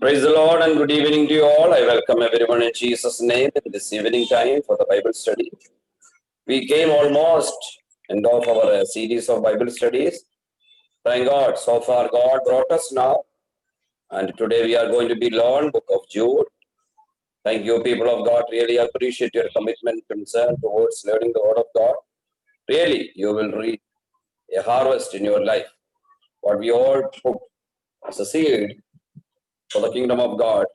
Praise the Lord and good evening to you all. I welcome everyone in Jesus' name in this evening time for the Bible study. We came almost end of our series of Bible studies. Thank God, so far God brought us now, and today we are going to be learn Book of Jude. Thank you, people of God. Really appreciate your commitment, concern towards learning the Word of God. Really, you will reap a harvest in your life. What we all put as a seed for the kingdom of God,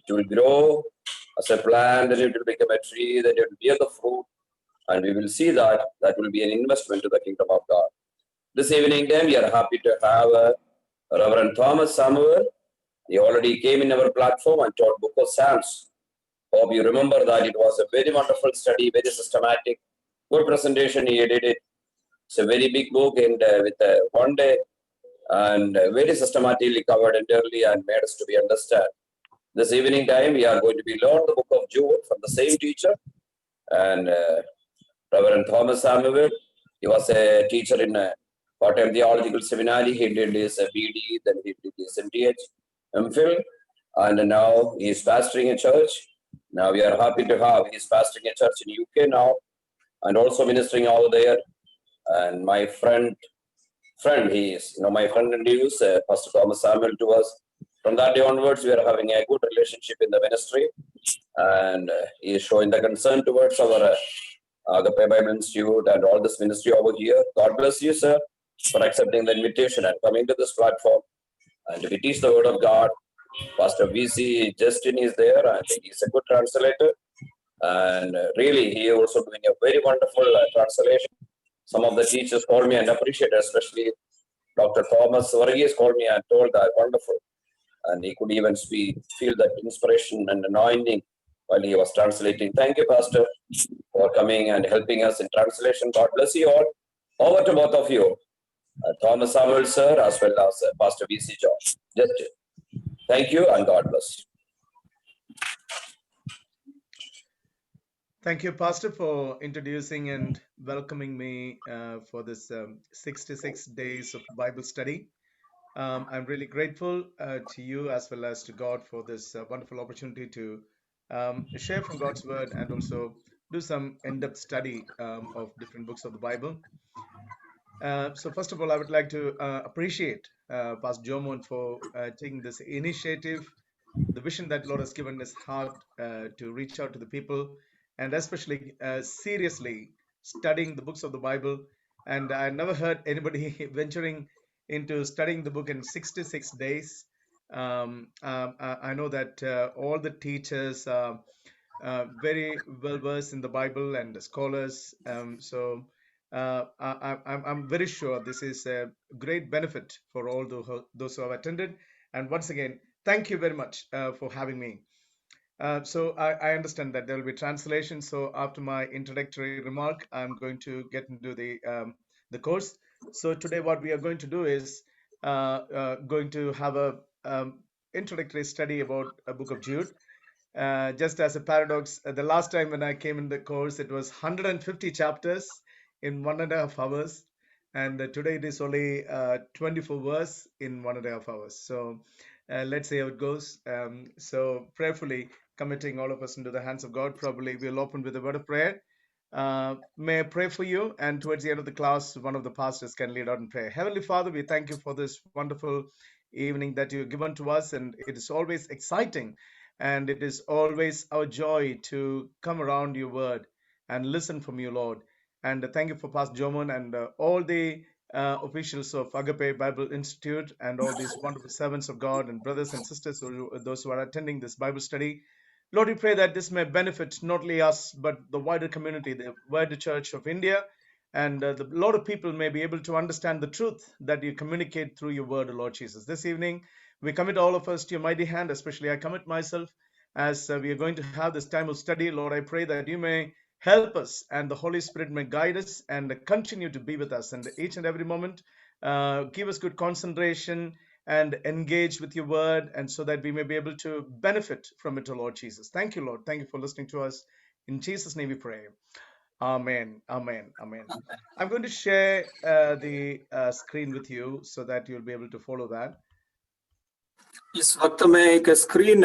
it will grow as a plant, then it will become a tree, then it will bear the fruit, and we will see that that will be an investment to the kingdom of God. This evening, then, we are happy to have Reverend Thomas Samuel. He already came in our platform and taught Book of Psalms. Hope you remember that it was a very wonderful study, very systematic, good presentation. He did it. It's a very big book, and with one day and very systematically covered entirely and made us to be understand. This evening time, we are going to be learn the Book of Jude from the same teacher, and Reverend Thomas Samuel. He was a teacher in Kottayam Theological Seminary. He did his BD, then he did his MTH, MPhil, and now he is pastoring a church. Now we are happy to have he is pastoring a church in UK now, and also ministering over there. And my friend, he is, my friend introduced Pastor Thomas Samuel to us. From that day onwards, we are having a good relationship in the ministry, and he is showing the concern towards our Agape Bible Institute and all this ministry over here. God bless you, sir, for accepting the invitation and coming to this platform and we teach the Word of God. Pastor VC Justin is there, and he's a good translator. And really, he also doing a very wonderful translation. Some of the teachers called me and appreciate, especially Dr. Thomas Varghese called me and told that wonderful. And he could even feel that inspiration and anointing while he was translating. Thank you, Pastor, for coming and helping us in translation. God bless you all. Over to both of you, Thomas Samuel, sir, as well as Pastor VC John. Just thank you and God bless. Thank you, Pastor, for introducing and welcoming me for this 66 days of Bible study. I'm really grateful to you as well as to God for this wonderful opportunity to share from God's Word and also do some in-depth study of different books of the Bible. So first of all, I would like to appreciate Pastor Jomon for taking this initiative, the vision that Lord has given his heart to reach out to the people, and especially seriously studying the books of the Bible. And I never heard anybody venturing into studying the book in 66 days. I know that all the teachers are very well versed in the Bible and the scholars. I'm very sure this is a great benefit for all those who have attended. And once again, thank you very much for having me. I understand that there will be translation. So after my introductory remark, I'm going to get into the course. So today, what we are going to do is going to have a introductory study about a book of Jude. Just as a paradox, the last time when I came in the course, it was 150 chapters in 1.5 hours, and today it is only 24 verse in 1.5 hours. So let's see how it goes. So prayerfully committing all of us into the hands of God. Probably we'll open with a word of prayer. May I pray for you? And towards the end of the class, one of the pastors can lead out in prayer. Heavenly Father, we thank you for this wonderful evening that you've given to us, and it is always exciting and it is always our joy to come around your word and listen from you, Lord. And thank you for Pastor Jomon and all the officials of Agape Bible Institute and all these wonderful servants of God and brothers and sisters, those who are attending this Bible study. Lord, we pray that this may benefit not only us, but the wider community, the wider church of India. And a lot of people may be able to understand the truth that you communicate through your word, Lord Jesus. This evening, we commit all of us to your mighty hand, especially I commit myself as we are going to have this time of study. Lord, I pray that you may help us and the Holy Spirit may guide us and continue to be with us. And each and every moment, give us good concentration and engage with your word, and so that we may be able to benefit from it, O Lord Jesus. Thank you, Lord. Thank you for listening to us. In Jesus' name we pray. Amen. Amen. Amen. I'm going to share the screen with you so that you'll be able to follow that. इस वक्त मैं एक screen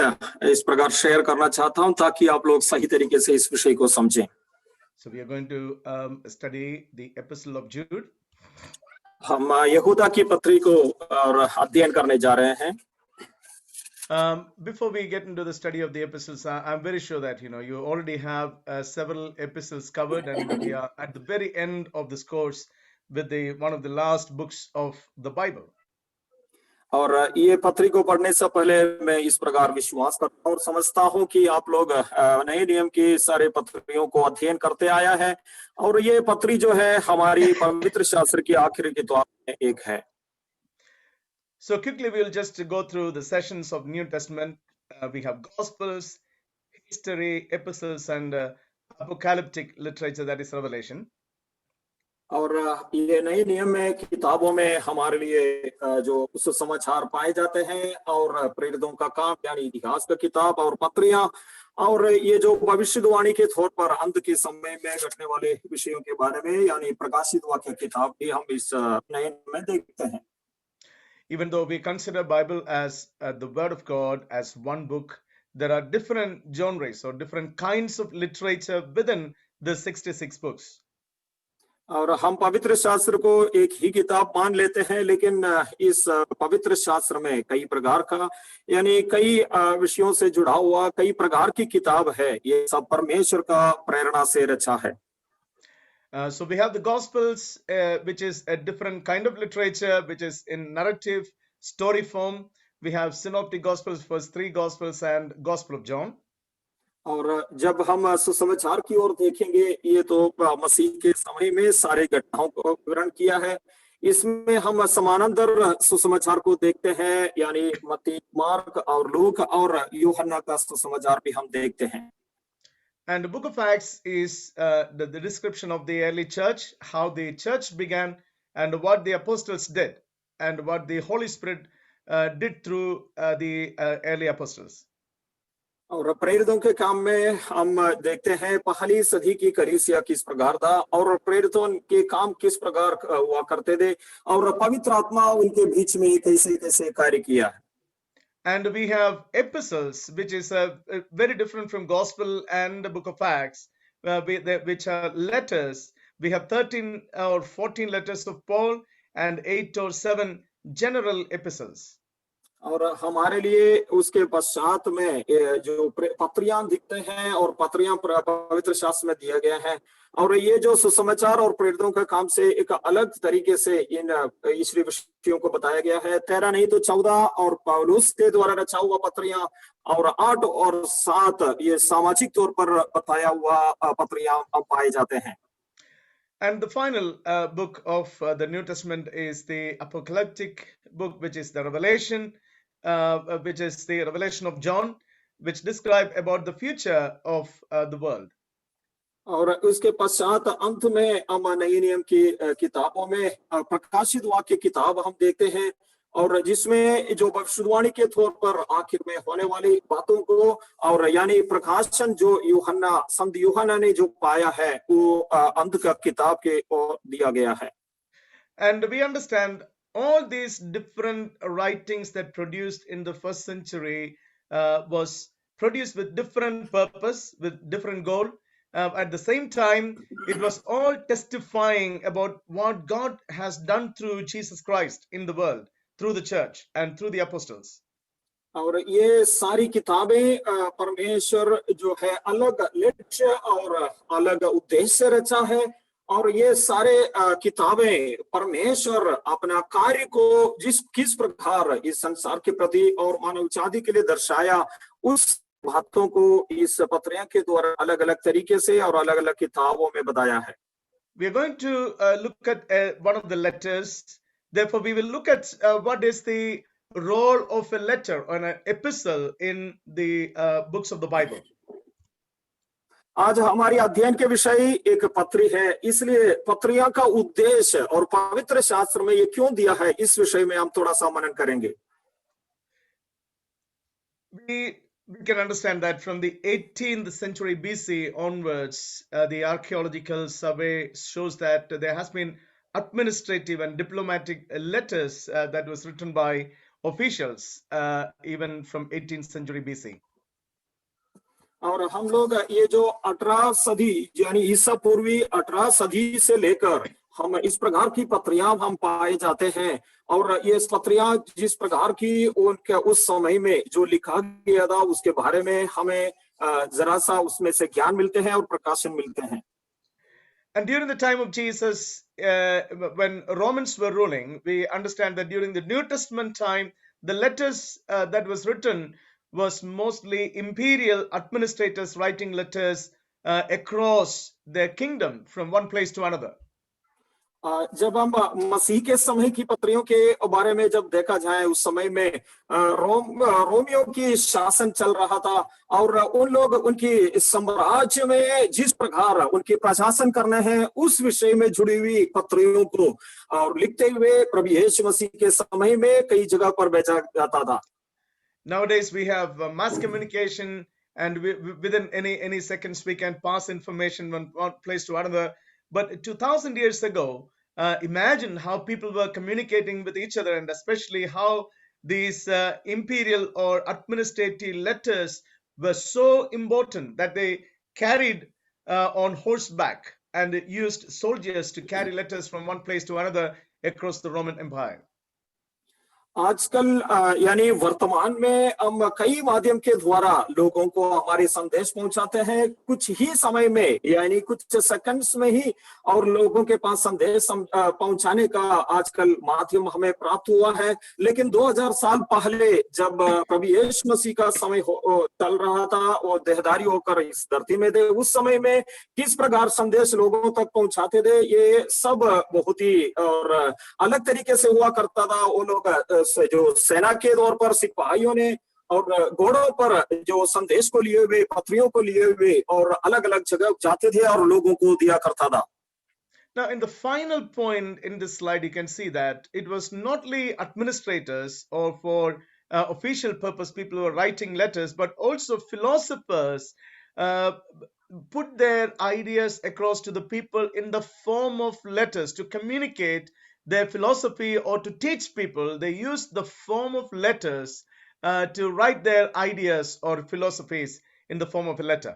इस प्रकार share करना चाहता हूं ताकि आप लोग सही तरीके से इस विषय को समझें। So we are going to study the Epistle of Jude. हम यहूदा की पत्री को और अध्ययन करने जा रहे हैं। Before we get into the study of the epistles, I'm very sure that you already have several epistles covered, and we are at the very end of this course with one of the last books of the Bible. और ये पत्री को पढ़ने से पहले मैं इस प्रकार विश्वास करता हूं और समझता हूं कि आप लोग नए नियम की सारे पत्रियों को अध्ययन करते आया है और ये पत्री जो है हमारी पवित्र शास्त्र की आखिरी किताब में एक है। So quickly we'll just go through the sessions of New Testament. We have Gospels, history, epistles, and apocalyptic literature, that is Revelation. और ये नए नियम में किताबों में हमारे लिए जो सुसमाचार पाए जाते हैं और प्रेरितों का काम यानी इतिहास का किताब और पत्रियां और ये जो भविष्यवाणी के तौर पर अंत के समय में घटने वाले विषयों के बारे में यानी प्रकाशित वाक्य किताब भी हम इस नए में देखते हैं। Even though we consider Bible as the Word of God as one book, there are different genres or different kinds of literature within the 66 books. और हम पवित्र शास्त्र को एक ही किताब मान लेते हैं लेकिन इस पवित्र शास्त्र में कई प्रकार का यानी कई विषयों से जुड़ा हुआ कई प्रकार की किताब है। ये सब परमेश्वर का प्रेरणा से रचा है। So we have the Gospels, which is a different kind of literature, which is in narrative story form. We have Synoptic Gospels, first 3 Gospels, and Gospel of John. और जब हम सुसमाचार की ओर देखेंगे ये तो मसीह के समय में सारे घटनाओं को विवरण किया है। इसमें हम समानांतर सुसमाचार को देखते हैं यानी मत्ती, मार्क और लूक और यूहन्ना का सुसमाचार भी हम देखते हैं। And the book of Acts is the description of the early church, how the church began, and what the apostles did, and what the Holy Spirit did through the early apostles. और प्रेरितों के काम में हम देखते हैं पहली सदी की कलीसिया किस प्रकार था और प्रेरितों के काम किस प्रकार हुआ करते थे और पवित्र आत्मा उनके बीच में कैसे कैसे कार्य किया है। And we have epistles, which is very different from Gospel and the book of Acts, which are letters. We have 13 or 14 letters of Paul and 8 or 7 general epistles. और हमारे लिए उसके पश्चात में जो पत्रियां दिखते हैं और पत्रियां पवित्र शास्त्र में दिया गया है और ये जो सुसमाचार और प्रेरितों का काम से एक अलग तरीके से इन ईश्वरी विषयों को बताया गया है। 13 नहीं तो 14 और पौलुस के द्वारा रचा हुआ पत्रियां और 8 और 7 ये सामाजिक तौर पर बताया हुआ पत्रियां पाए जाते हैं। And the final book of the New Testament is the apocalyptic book, which is the Revelation, which is the Revelation of John, which describe about the future of the world. और उसके पश्चात अंत में हम नए नियम की किताबों में प्रकाशित वाक्य किताब हम देखते हैं और जिसमें जो भविष्यवाणी के तौर पर आखिर में होने वाली बातों को और यानी प्रकाशन जो संत यूहन्ना ने जो पाया है वो अंत का किताब के ओर दिया गया है। And we understand all these different writings that produced in the first century was produced with different purpose, with different goal. At the same time, it was all testifying about what God has done through Jesus Christ in the world, through the church and through the apostles. और ये सारी किताबें परमेश्वर जो है अलग लक्ष्य और अलग उद्देश्य रचा है और ये सारे किताबें परमेश्वर अपना कार्य को किस प्रकार इस संसार के प्रति और मानव जाति के लिए दर्शाया उस बातों को इस पत्रियां के द्वारा अलग अलग तरीके से और अलग अलग किताबों में बताया है। We are going to look at one of the letters. Therefore, we will look at what is the role of a letter or an epistle in the books of the Bible. आज हमारी अध्ययन के विषय एक पत्री है, इसलिए पत्रियां का उद्देश्य और पवित्र शास्त्र में ये क्यों दिया है इस विषय में हम थोड़ा सा मनन करेंगे। We can understand that from the 18th century BC onwards, the archaeological survey shows that there has been administrative and diplomatic letters that was written by officials, even from 18th century BC. और हम लोग ये जो 18 सदी यानी ईसा पूर्वी 18 सदी से लेकर हम इस प्रकार की पत्रियां हम पाए जाते हैं। और ये पत्रियां जिस प्रकार की उनके उस समय में जो लिखा गया था उसके बारे में हमें जरा सा उसमें से ज्ञान मिलते हैं और प्रकाशन मिलते हैं। And during the time of Jesus, when Romans were ruling, we understand that during the New Testament time, the letters that was written was mostly imperial administrators writing letters across their kingdom from one place to another. जब हम मसीह के समय की पत्रियों के बारे में जब देखा जाए उस समय में रोमियो की शासन चल रहा था और उन लोग उनकी साम्राज्य में जिस प्रकार उनके प्रशासन करने हैं उस विषय में जुड़ी हुई पत्रियों को और लिखते हुए प्रभु यीशु मसीह के समय में कई जगह पर भेजा जाता था। Nowadays we have mass communication, and within any seconds we can pass information from one place to another. But 2000 years ago, imagine how people were communicating with each other, and especially how these imperial or administrative letters were so important that they carried on horseback and used soldiers to carry letters from one place to another across the Roman Empire. आजकल यानी वर्तमान में हम कई माध्यम के द्वारा लोगों को हमारे संदेश पहुंचाते हैं कुछ ही समय में यानी कुछ सेकंड्स में ही और लोगों के पास संदेश पहुंचाने का आजकल माध्यम हमें प्राप्त हुआ है। लेकिन 2000 साल पहले जब प्रभु यीशु मसीह का समय चल रहा था और देहधारी होकर इस धरती में थे उस समय में किस प्रकार संदेश लोगों तक पहुंचाते थे ये सब बहुत ही और अलग तरीके से हुआ करता था। वो लोग जो सेना के तौर पर सिपाहियों ने और घोड़ों पर जो संदेश को लिए हुए पत्रियों को लिए हुए और अलग अलग जगह जाते थे और लोगों को दिया करता था। Now, in the final point in this slide, you can see that it was not only administrators or for official purpose people who were writing letters, but also philosophers put their ideas across to the people in the form of letters to communicate their philosophy or to teach people. They used the form of letters to write their ideas or philosophies in the form of a letter.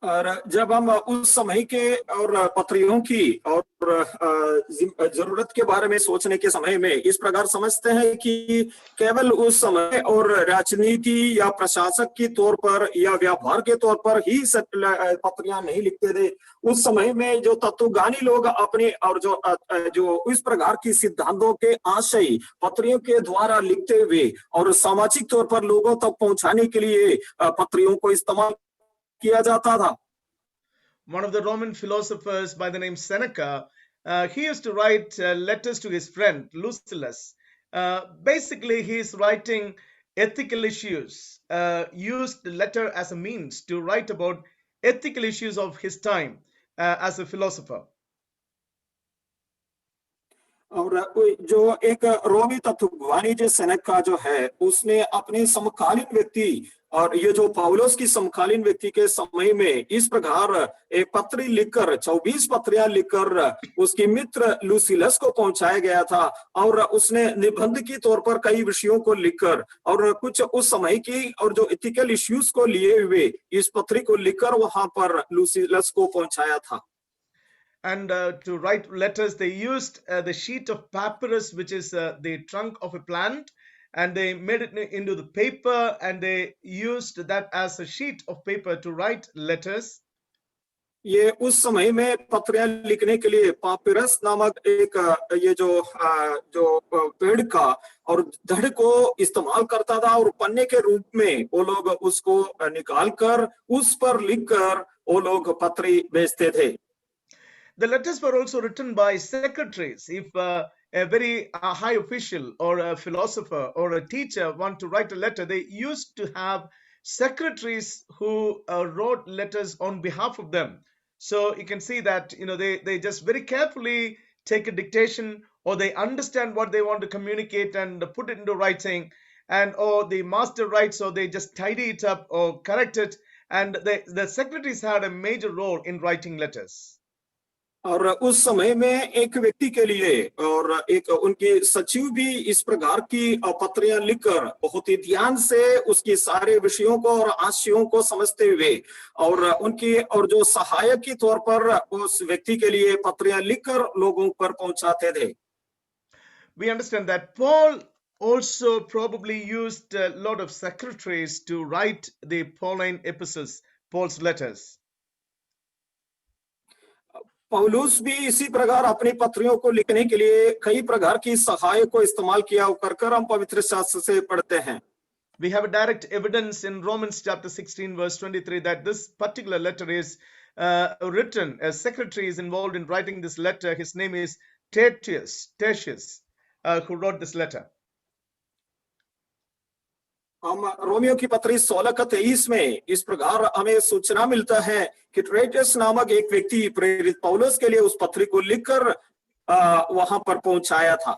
और जब हम उस समय के और पत्रियों की और जरूरत के बारे में सोचने के समय में इस प्रकार समझते हैं कि केवल उस समय और राजनीति या प्रशासक के तौर पर या व्यापार के तौर पर ही पत्रियां नहीं लिखते थे। उस समय में जो तत्वज्ञानी लोग अपने और जो इस प्रकार की सिद्धांतों के आशय पत्रियों के द्वारा लिखते हुए और सामाजिक तौर पर लोगों तक पहुंचाने के लिए पत्रियों को इस्तेमाल किया जाता था। One of the Roman philosophers by the name Seneca, he used to write letters to his friend Lucilius. Basically, he is writing ethical issues, used the letter as a means to write about ethical issues of his time as a philosopher. और जो एक रोमी तत्वज्ञानी जो Seneca जो है उसने अपने समकालीन व्यक्ति और ये जो पौलुस की समकालीन व्यक्ति के समय में इस प्रकार एक पत्री लिखकर 24 पत्रियां लिखकर उसके मित्र लूसिलस को पहुंचाया गया था और उसने निबंध के तौर पर कई विषयों को लिखकर और कुछ उस समय की और जो एथिकल इश्यूज को लिए हुए इस पत्री को लिखकर वहां पर लूसिलस को पहुंचाया था। And to write letters, they used the sheet of papyrus, which is the trunk of a plant, and they made it into the paper, and they used that as a sheet of paper to write letters. ये उस समय में पत्रियां लिखने के लिए पापिरस नामक एक ये जो पेड़ का और धड़ को इस्तेमाल करता था और पन्ने के रूप में वो लोग उसको निकालकर उस पर लिखकर वो लोग पत्री भेजते थे। The letters were also written by secretaries. If a very high official or a philosopher or a teacher want to write a letter, they used to have secretaries who wrote letters on behalf of them. So you can see that they just very carefully take a dictation, or they understand what they want to communicate and put it into writing, and or the master writes, or they just tidy it up or correct it. And the secretaries had a major role in writing letters. और उस समय में एक व्यक्ति के लिए और एक उनके सचिव भी इस प्रकार की पत्रियां लिखकर बहुत ही ध्यान से उसकी सारे विषयों को और आशयों को समझते हुए और उनकी और जो सहायक के तौर पर उस व्यक्ति के लिए पत्रियां लिखकर लोगों पर पहुंचाते थे। We understand that Paul also probably used a lot of secretaries to write the Pauline epistles, Paul's letters. पौलुस भी इसी प्रकार अपनी पत्रियों को लिखने के लिए कई प्रकार की सहायक को इस्तेमाल किया कर हम पवित्र शास्त्र से पढ़ते हैं। We have a direct evidence in Romans chapter 16 verse 23 that this particular letter is written. A secretary is involved in writing this letter. His name is Tertius, who wrote this letter. हम Romeo की पत्री 16:23 में इस प्रकार हमें सूचना मिलता है कि ट्रेटियस नामक एक व्यक्ति प्रेरित पौलुस के लिए उस पत्री को लिखकर वहां पर पहुंचाया था।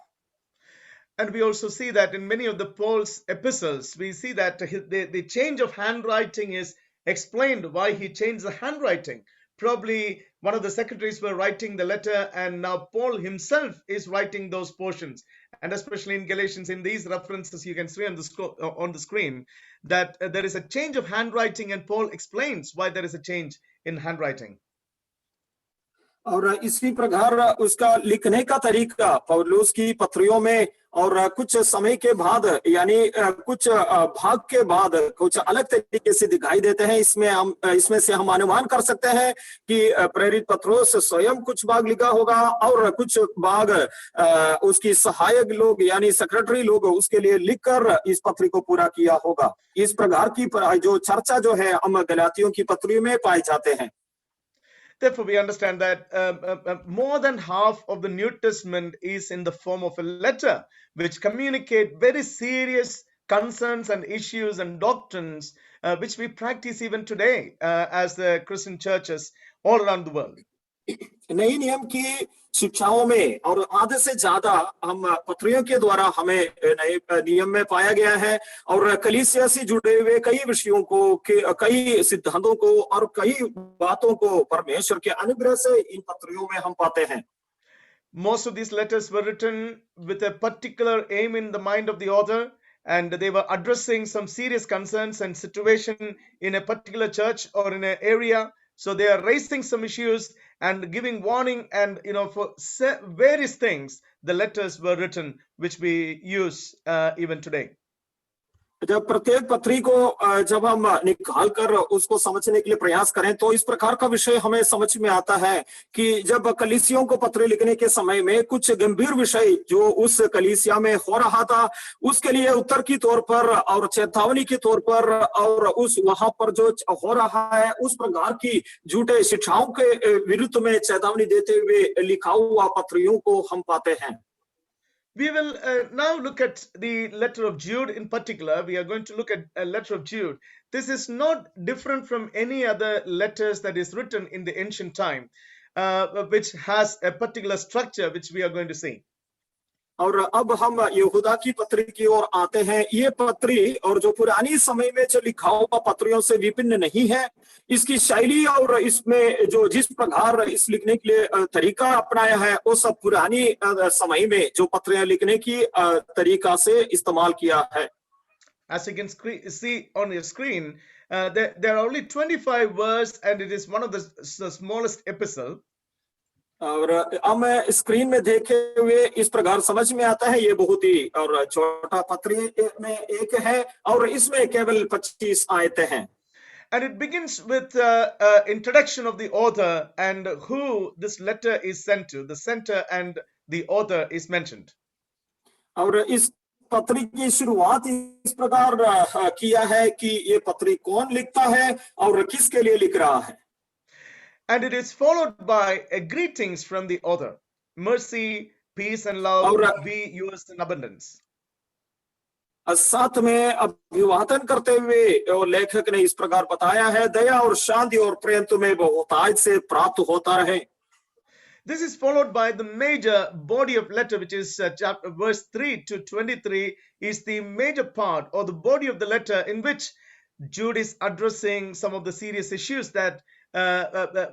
And we also see that in many of the Paul's epistles, we see that the change of handwriting is explained why he changed the handwriting. Probably one of the secretaries were writing the letter and now Paul himself is writing those portions. And especially in Galatians, in these references, you can see on the screen that there is a change of handwriting and Paul explains why there is a change in handwriting. और इसी प्रकार उसका लिखने का तरीका पौलुस की पत्रियों में और कुछ समय के बाद यानी कुछ भाग के बाद कुछ अलग तरीके से दिखाई देते हैं। इसमें से हम अनुमान कर सकते हैं कि प्रेरित पत्रोस स्वयं कुछ भाग लिखा होगा और कुछ भाग उसकी सहायक लोग यानी सेक्रेटरी लोग उसके लिए लिखकर इस पत्री को पूरा किया होगा। इस प्रकार की जो चर्चा जो है हम गलातियों की पत्री में पाए जाते हैं। Therefore, we understand that more than half of the New Testament is in the form of a letter, which communicate very serious concerns and issues and doctrines, which we practice even today as the Christian churches all around the world. नई नियम की शिक्षाओं में और आधे से ज्यादा हम पत्रियों के द्वारा हमें नए नियम में पाया गया है और कलीसिया से जुड़े हुए कई विषयों को कई सिद्धांतों को और कई बातों को परमेश्वर के अनुग्रह से इन पत्रियों में हम पाते हैं। Most of these letters were written with a particular aim in the mind of the author, and they were addressing some serious concerns and situation in a particular church or in an area. So they are raising some issues and giving warning, and for various things the letters were written, which we use even today. जब प्रत्येक पत्री को जब हम निकाल कर उसको समझने के लिए प्रयास करें तो इस प्रकार का विषय हमें समझ में आता है कि जब कलीसियों को पत्र लिखने के समय में कुछ गंभीर विषय जो उस कलीसिया में हो रहा था उसके लिए उत्तर की तौर पर और चेतावनी के तौर पर और उस वहां पर जो हो रहा है उस प्रकार की झूठे शिक्षाओं के विरुद्ध में चेतावनी देते हुए लिखा हुआ पत्रियों को हम पाते हैं। We will now look at the letter of Jude in particular. We are going to look at a letter of Jude. This is not different from any other letters that is written in the ancient time, which has a particular structure, which we are going to see. और अब हम यहूदा की पत्री की ओर आते हैं। ये पत्री और जो पुरानी समय में जो लिखा हुआ पत्रियों से विभिन्न नहीं है। इसकी शैली और इसमें जो जिस प्रकार इस लिखने के लिए तरीका अपनाया है वो सब पुरानी समय में जो पत्रियां लिखने की तरीका से इस्तेमाल किया है। As you can see on your screen, there are only 25 words, and it is one of the smallest epistle. और हम स्क्रीन में देखे हुए इस प्रकार समझ में आता है ये बहुत ही और छोटा पत्री में एक है और इसमें केवल 25 आयतें हैं। And it begins with introduction of the author and who this letter is sent to. The center and the author is mentioned. और इस पत्री की शुरुआत इस प्रकार किया है कि ये पत्री कौन लिखता है और किसके लिए लिख रहा है। And it is followed by a greetings from the author. Mercy, peace and love be yours in abundance. साथ में अभिवादन करते हुए लेखक ने इस प्रकार बताया है दया और शांति और प्रेम तुम्हें बहुतायत से प्राप्त होता रहे। This is followed by the major body of letter, which is chapter verse 3 to 23 is the major part or the body of the letter in which Jude is addressing some of the serious issues that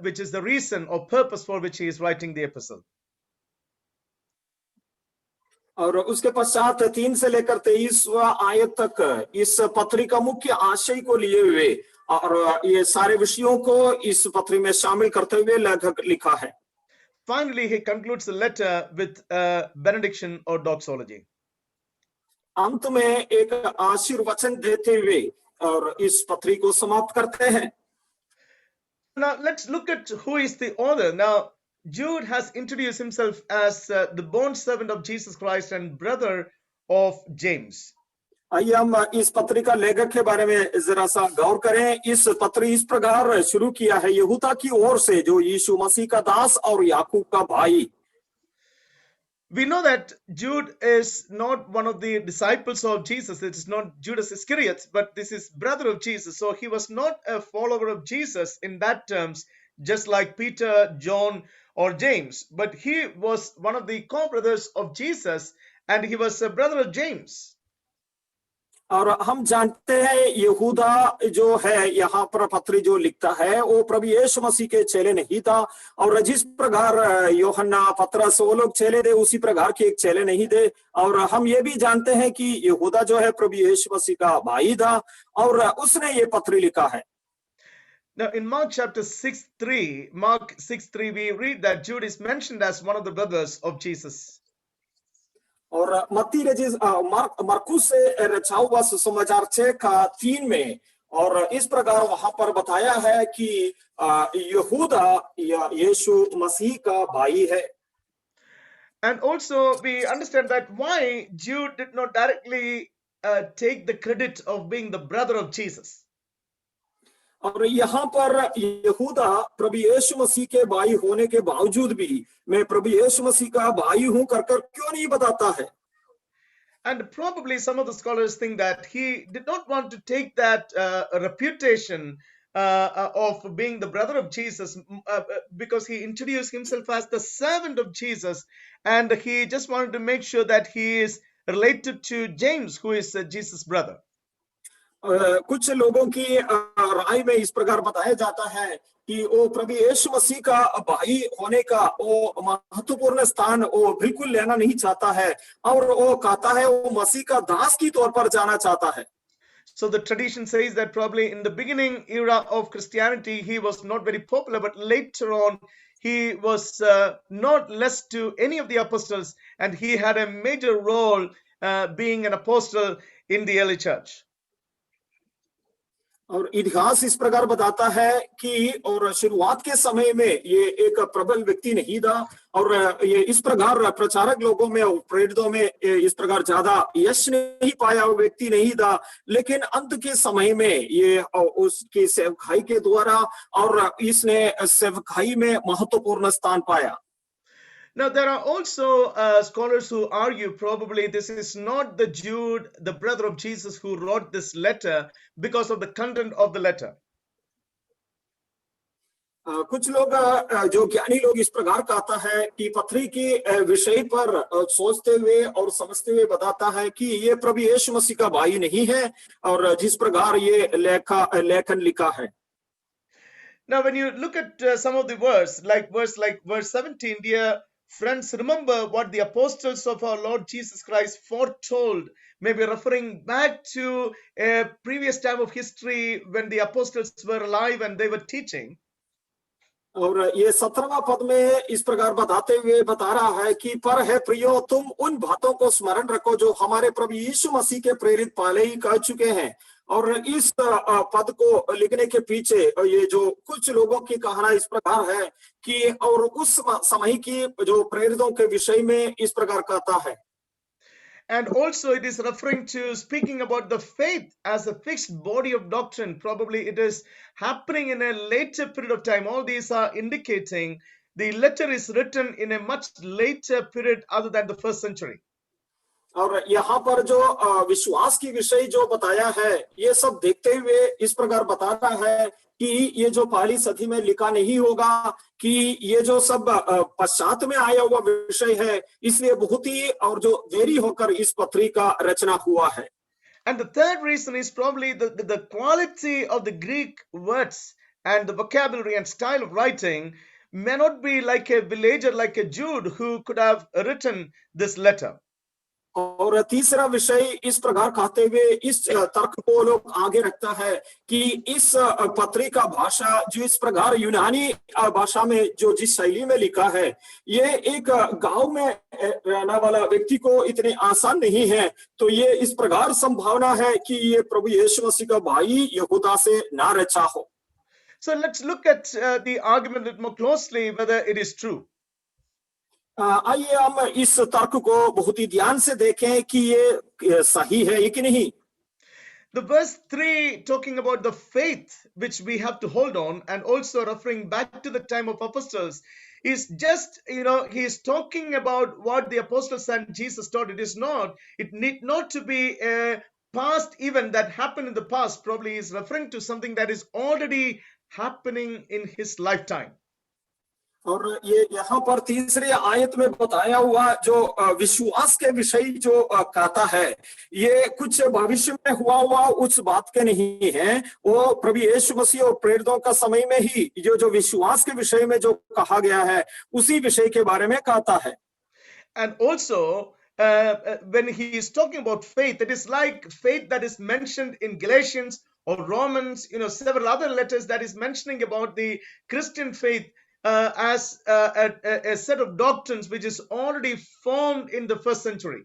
which is the reason or purpose for which he is writing the epistle. और उसके पश्चात 3 से लेकर 23वां आयत तक इस पत्री का मुख्य आशय को लिए हुए और ये सारे विषयों को इस पत्री में शामिल करते हुए लेखक लिखा है। Finally, he concludes the letter with benediction or doxology. अंत में एक आशीर्वचन देते हुए और इस पत्री को समाप्त करते हैं। Now let's look at who is the author. Now Jude has introduced himself as the bond servant of Jesus Christ and brother of James. आइए हम इस पत्री का लेखक के बारे में जरा सा गौर करें। इस पत्री इस प्रकार शुरू किया है यहूदा की ओर से, जो यीशु मसीह का दास और याकूब का भाई। We know that Jude is not one of the disciples of Jesus. It is not Judas Iscariot, but this is brother of Jesus. So he was not a follower of Jesus in that terms, just like Peter, John, or James. But he was one of the co-brothers of Jesus, and he was a brother of James. और हम जानते हैं यहूदा जो है यहाँ पर पत्री जो लिखता है वो प्रभु यीशु मसीह के चेले नहीं था, और जिस प्रकार यूहन्ना पतरस वो लोग चेले थे उसी प्रकार के एक चेले नहीं थे। और हम ये भी जानते हैं कि यहूदा जो है प्रभु यीशु मसीह का भाई था और उसने ये पत्री लिखा है। Now in Mark chapter 6:3, we read that Jude is mentioned as one of the brothers of Jesus. और मत्ती मरकुस से रचा हुआ सुसमाचार 6:3 में और इस प्रकार वहां पर बताया है कि यहूदा यीशु मसीह का भाई है। And also we understand that why Jude did not directly take the credit of being the brother of Jesus. और यहाँ पर यहूदा प्रभु यीशु मसीह के भाई होने के बावजूद भी मैं प्रभु यीशु मसीह का भाई हूं कर क्यों नहीं बताता है? And probably some of the scholars think that he did not want to take that reputation of being the brother of Jesus because he introduced himself as the servant of Jesus, and he just wanted to make sure that he is related to James, who is Jesus' brother. कुछ लोगों की राय में इस प्रकार बताया जाता है कि वो प्रभु यीशु मसीह का भाई होने का वो महत्वपूर्ण स्थान वो बिल्कुल लेना नहीं चाहता है और वो कहता है वो मसीह का दास की तौर पर जाना चाहता है। So the tradition says that probably in the beginning era of Christianity he was not very popular, but later on he was not less to any of the apostles, and he had a major role being an apostle in the early church. और इतिहास इस प्रकार बताता है कि और शुरुआत के समय में ये एक प्रबल व्यक्ति नहीं था और ये इस प्रकार प्रचारक लोगों में और प्रेरितों में इस प्रकार ज्यादा यश नहीं पाया हुआ व्यक्ति नहीं था, लेकिन अंत के समय में ये उसकी सेवकाई के द्वारा और इसने सेवकाई में महत्वपूर्ण स्थान पाया। Now, there are also scholars who argue probably this is not the Jude, the brother of Jesus, who wrote this letter because of the content of the letter. कुछ लोग जो ज्ञानी लोग इस प्रकार कहता है कि पत्री के विषय पर सोचते हुए और समझते हुए बताता है कि ये प्रभु यीशु मसीह का भाई नहीं है और जिस प्रकार ये लेखन लिखा है। Now, when you look at some of the verse like verse 17, dear friends, remember what the apostles of our Lord Jesus Christ foretold, maybe referring back to a previous time of history when the apostles were alive and they were teaching. और ये 17वां पद में इस प्रकार बताते हुए बता रहा है कि पर है प्रियो, तुम उन बातों को स्मरण रखो जो हमारे प्रभु यीशु मसीह के प्रेरित पहले ही कह चुके हैं। और इस पद को लिखने के पीछे ये जो कुछ लोगों की कहना इस प्रकार है कि और उस समय की जो प्रेरितों के विषय में इस प्रकार कहता है। And also it is referring to speaking about the faith as a fixed body of doctrine. Probably it is happening in a later period of time. All these are indicating the letter is written in a much later period other than the first century. और यहाँ पर जो विश्वास की विषय जो बताया है ये सब देखते हुए इस प्रकार बता रहा है कि ये जो पहली सदी में लिखा नहीं होगा, कि ये जो सब पश्चात में आया हुआ विषय है, इसलिए बहुत ही और जो देरी होकर इस पत्री का रचना हुआ है। And the third reason is probably the quality of the Greek words and the vocabulary and style of writing may not be like a villager, like a Jude, who could have written this letter. और तीसरा विषय इस प्रकार कहते हुए इस तर्क को लोग आगे रखता है कि इस पत्री का भाषा जो इस प्रकार यूनानी भाषा में जो जिस शैली में लिखा है, ये एक गांव में रहने वाला व्यक्ति को इतने आसान नहीं है। तो ये इस प्रकार संभावना है कि ये प्रभु यीशु मसीह का भाई यहूदा से ना रचा हो। So let's look at the argument a bit more closely, whether it is true. आइए हम इस तर्क को बहुत ही ध्यान से देखें कि ये सही है कि नहीं। The verse 3 talking about the faith which we have to hold on, and also referring back to the time of apostles, is just, he is talking about what the apostles and Jesus taught. It need not to be a past event that happened in the past. Probably is referring to something that is already happening in his lifetime. और ये यहाँ पर तीसरे आयत में बताया हुआ जो विश्वास के विषय जो कहता है, ये कुछ भविष्य में हुआ उस बात के नहीं है। वो प्रभु यीशु मसीह और प्रेरितों का समय में ही जो विश्वास के विषय में जो कहा गया है, उसी विषय के बारे में कहता है। And also when he is talking about faith, it is like faith that is mentioned in Galatians or Romans, several other letters that is mentioning about the Christian faith as a set of doctrines which is already formed in the first century.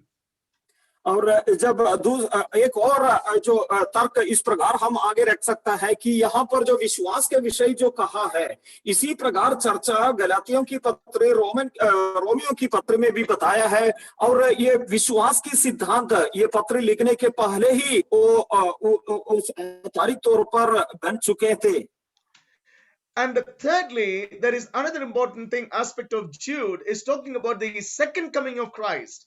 और जब एक और जो तर्क इस प्रकार हम आगे रख सकता है कि यहाँ पर जो विश्वास के विषय जो कहा है, इसी प्रकार चर्चा गलातियों की पत्र, रोमियों की पत्र में भी बताया है। और ये विश्वास की सिद्धांत ये पत्र लिखने के पहले ही वो औपचारिक तौर पर बन चुके थे। And thirdly, there is another important aspect of Jude is talking about the second coming of Christ,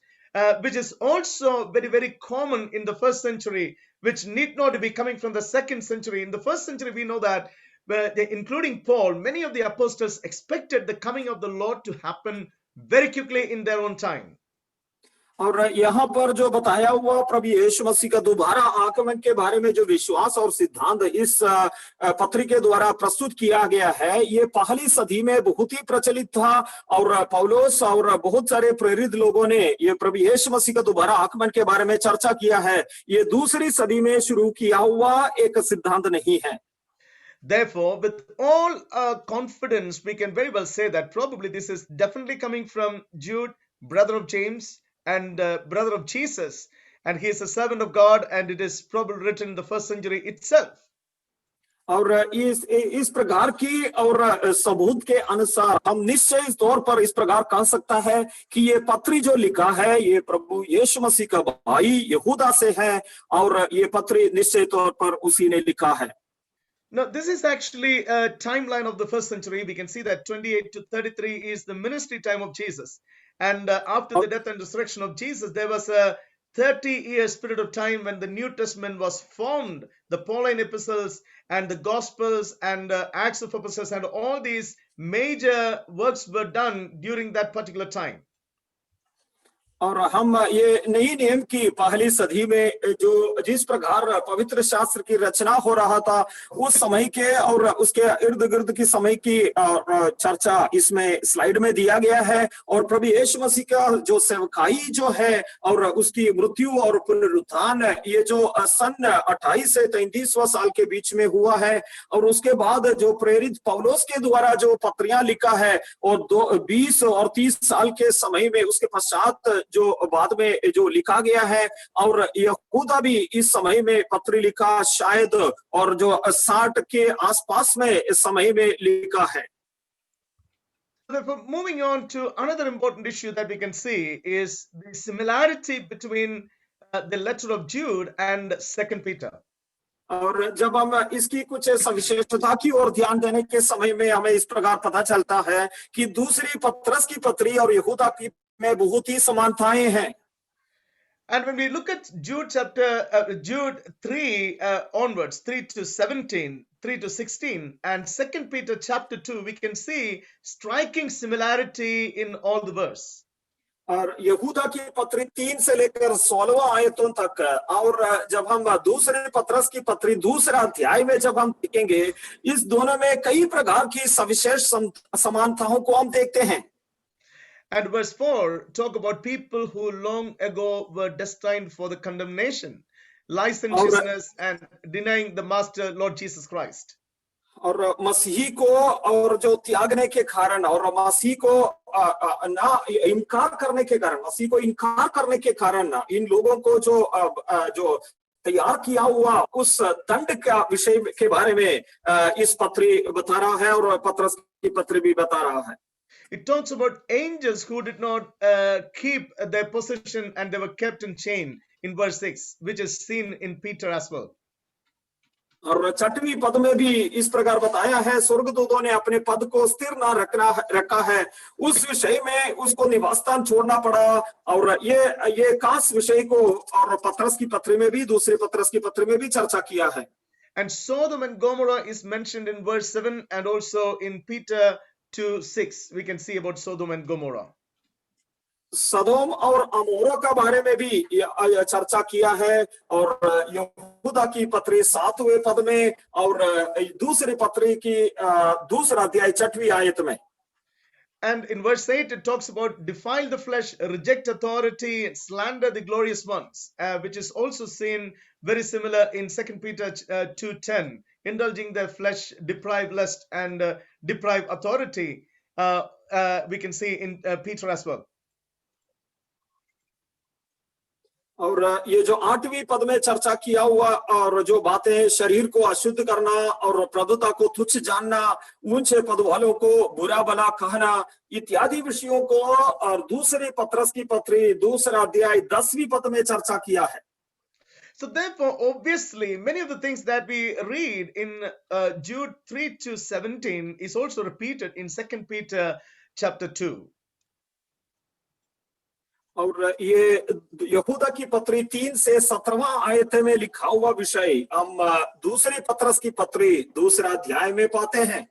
which is also very, very common in the first century, which need not be coming from the second century. In the first century, we know that, including Paul, many of the apostles expected the coming of the Lord to happen very quickly in their own time. और यहाँ पर जो बताया हुआ प्रभु यीशु मसीह का दोबारा आगमन के बारे में जो विश्वास और सिद्धांत इस पत्री के द्वारा प्रस्तुत किया गया है, ये पहली सदी में बहुत ही प्रचलित था। और पौलुस और बहुत सारे प्रेरित लोगों ने ये प्रभु यीशु मसीह का दोबारा आगमन के बारे में चर्चा किया है। ये दूसरी सदी में शुरू किया हुआ एक सिद्धांत नहीं है। Therefore, with all confidence, we can very well say that probably this is definitely coming from Jude, brother of James, and brother of Jesus, and he is a servant of God, and it is probably written in the first century itself. और इस प्रकार की और सबूत के अनुसार हम निश्चय इस तौर पर इस प्रकार कह सकता है कि ये पत्री जो लिखा है, ये प्रभु यीशु मसीह का भाई यहूदा से है, और ये पत्री निश्चय तौर पर उसी ने लिखा है। Now, this is actually a timeline of the first century. We can see that 28 to 33 is the ministry time of Jesus. And after the death and resurrection of Jesus, there was a 30-year period of time when the New Testament was formed. The Pauline epistles and the Gospels and Acts of Apostles and all these major works were done during that particular time. और हम ये नई नियम की पहली सदी में जो जिस प्रकार पवित्र शास्त्र की रचना हो रहा था, उस समय के और उसके इर्द गिर्द की समय की चर्चा इसमें स्लाइड में दिया गया है। और प्रभु यीशु मसीह का जो सेवकाई जो है और उसकी मृत्यु और पुनरुत्थान, ये जो सन 28 से 33वां साल के बीच में हुआ है। और उसके बाद जो प्रेरित पौलुस के द्वारा जो पत्रियां लिखा है, और 20 और 30 साल के समय में उसके पश्चात जो बाद में जो लिखा गया है। और यहूदा भी इस समय में पत्र लिखा शायद, और जो 60 के आसपास में इस समय में लिखा है। Therefore, moving on to another important issue that we can see is the similarity between the letter of Jude and 2 Peter. और जब हम इसकी कुछ सविशेषता की ओर ध्यान देने के समय में हमें इस प्रकार पता चलता है कि दूसरी पत्रस की पत्री और यहूदा की में बहुत ही समानताएं हैं। And when we look at Jude 3 onwards, 3 to 17, 3 to 16, and 2 Peter chapter 2, we can see striking similarity in all the verse. और यहूदा की पत्री 3 से लेकर 16 आयतों तक, और जब हम दूसरे पत्रस की पत्री दूसरा अध्याय में जब हम देखेंगे, इस दोनों में कई प्रकार की सविशेष समानताओं को हम देखते हैं। And verse 4 talk about people who long ago were destined for the condemnation, licentiousness, and denying the Master Lord Jesus Christ. और मसीही को और जो त्यागने के कारण और मसीह को ना इनकार करने के कारण, मसीह को इनकार करने के कारण इन लोगों को जो तैयार किया हुआ उस दंड का विषय के बारे में इस पत्री बता रहा है और पत्रस की पत्री भी बता रहा है। It talks about angels who did not keep their possession and they were kept in chain in verse 6, which is seen in Peter as well. और 6वीं पद में भी इस प्रकार बताया है, स्वर्गदूतों ने अपने पद को स्थिर ना रखा है, उस विषय में उसको निवासस्थान छोड़ना पड़ा। और ये खास विषय को और पत्रस की पत्री में भी, दूसरे पत्रस की पत्री में भी चर्चा किया है। And Sodom and Gomorrah is mentioned in verse 7 and also in Peter 2:6. We can see about Sodom and Gomorrah. सदोम और अमोरा का बारे में भी चर्चा किया है, और यहूदा की पत्री 7वें पद में और दूसरी पत्री की दूसरा अध्याय 6वीं आयत में। And in verse 8 it talks about defile the flesh, reject authority, and slander the glorious ones, which is also seen very similar in 2 Peter 2:10, indulging their flesh, deprive lust, and deprive authority. We can see in Peter as well. और ये जो 8वीं पद में चर्चा किया हुआ और जो बातें, शरीर को अशुद्ध करना और प्रभुता को तुच्छ जानना, ऊंचे पद वालों को बुरा भला कहना, इत्यादि विषयों को और दूसरे पत्रस की पत्री दूसरा अध्याय 10वीं पद में चर्चा किया है। So therefore, obviously, many of the things that we read in Jude 3-17 is also repeated in 2 Peter chapter 2. और ये यहूदा की पत्री 3 से 17वां आयत में लिखा हुआ विषय हम दूसरे पत्रस की पत्री दूसरा अध्याय में पाते हैं।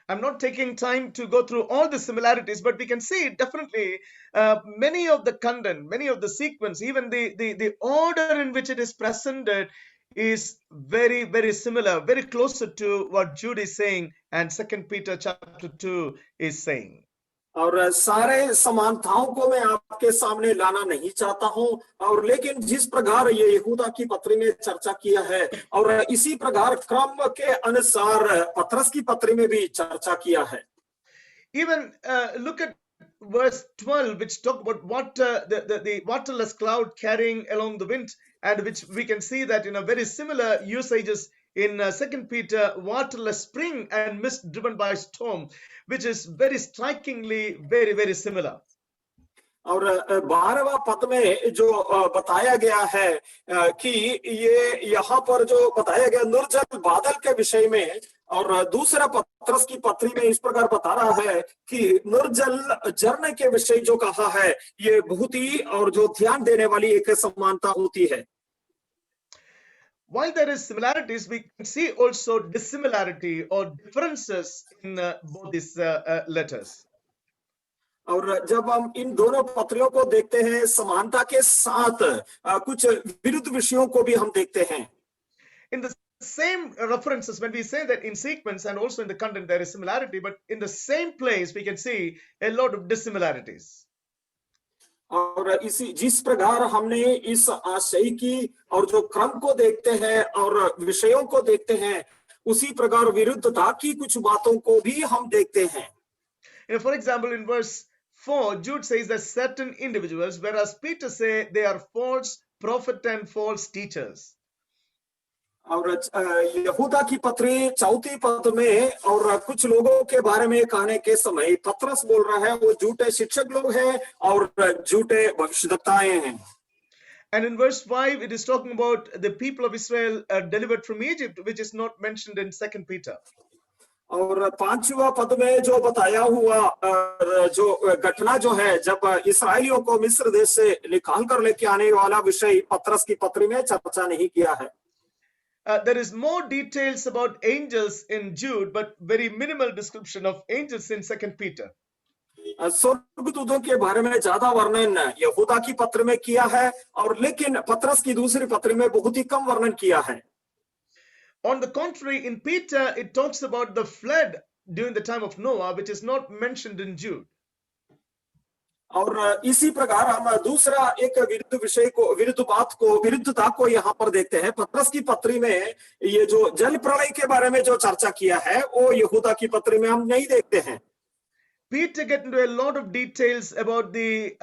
I'm not taking time to go through all the similarities, but we can see definitely many of the content, many of the sequence, even the order in which it is presented is very, very similar, very closer to what Jude is saying and 2 Peter chapter 2 is saying. और सारे समानताओं को मैं आपके सामने लाना नहीं चाहता हूं, और लेकिन जिस प्रकार ये यहूदा की पत्री में चर्चा किया है और इसी प्रकार क्रम के अनुसार पत्रस की पत्री में भी चर्चा किया है। Even look at verse 12, which talk about water, the waterless cloud carrying along the wind, and which we can see that in a very similar usages in 2 Peter, waterless spring and mist driven by storm, which is very strikingly very, very similar. और 12वां पद में जो बताया गया है कि ये यहाँ पर जो बताया गया निर्जल बादल के विषय में, और दूसरा पत्रस की पत्री में इस प्रकार बता रहा है कि निर्जल झरने के विषय जो कहा है, ये बहुत ही और जो ध्यान देने वाली एक समानता होती है। While there is similarities, we can see also dissimilarity or differences in both these letters. और जब हम इन दोनों पत्रियों को देखते हैं, समानता के साथ कुछ विरुद्ध विषयों को भी हम देखते हैं। In the same references, when we say that in sequence and also in the content there is similarity, but in the same place we can see a lot of dissimilarities. और इसी जिस प्रकार हमने इस आशय की और जो क्रम को देखते हैं और विषयों को देखते हैं, उसी प्रकार विरुद्धता की कुछ बातों को भी हम देखते हैं। For example, in verse 4, Jude says that certain individuals, whereas Peter say they are false prophet and false teachers. और यहूदा की पत्री 4 पद में और कुछ लोगों के बारे में कहने के समय पत्रस बोल रहा है वो झूठे शिक्षक लोग हैं और झूठे भविष्यद्वक्ताएं हैं। And in verse 5 it is talking about the people of Israel delivered from Egypt, which is not mentioned in 2 Peter. और 5वां पद में जो बताया हुआ जो घटना जो है जब इस्राएलियों को मिस्र देश से निकाल कर लेके आने वाला विषय पत्रस की पत्री में चर्चा नहीं किया है। There is more details about angels in Jude, but very minimal description of angels in 2 Peter. स्वर्गदूतों के बारे में ज्यादा वर्णन यहूदा की पत्र में किया है, और लेकिन पत्रस की दूसरी पत्र में बहुत ही कम वर्णन किया है। On the contrary, in Peter, it talks about the flood during the time of Noah, which is not mentioned in Jude. और इसी प्रकार हम दूसरा एक विरुद्धता को यहाँ पर देखते हैं। पत्रस की पत्री में ये जो जल प्रलय के बारे में जो चर्चा किया है वो यहूदा की पत्री में हम नहीं देखते हैं। Peter get into a lot of details about the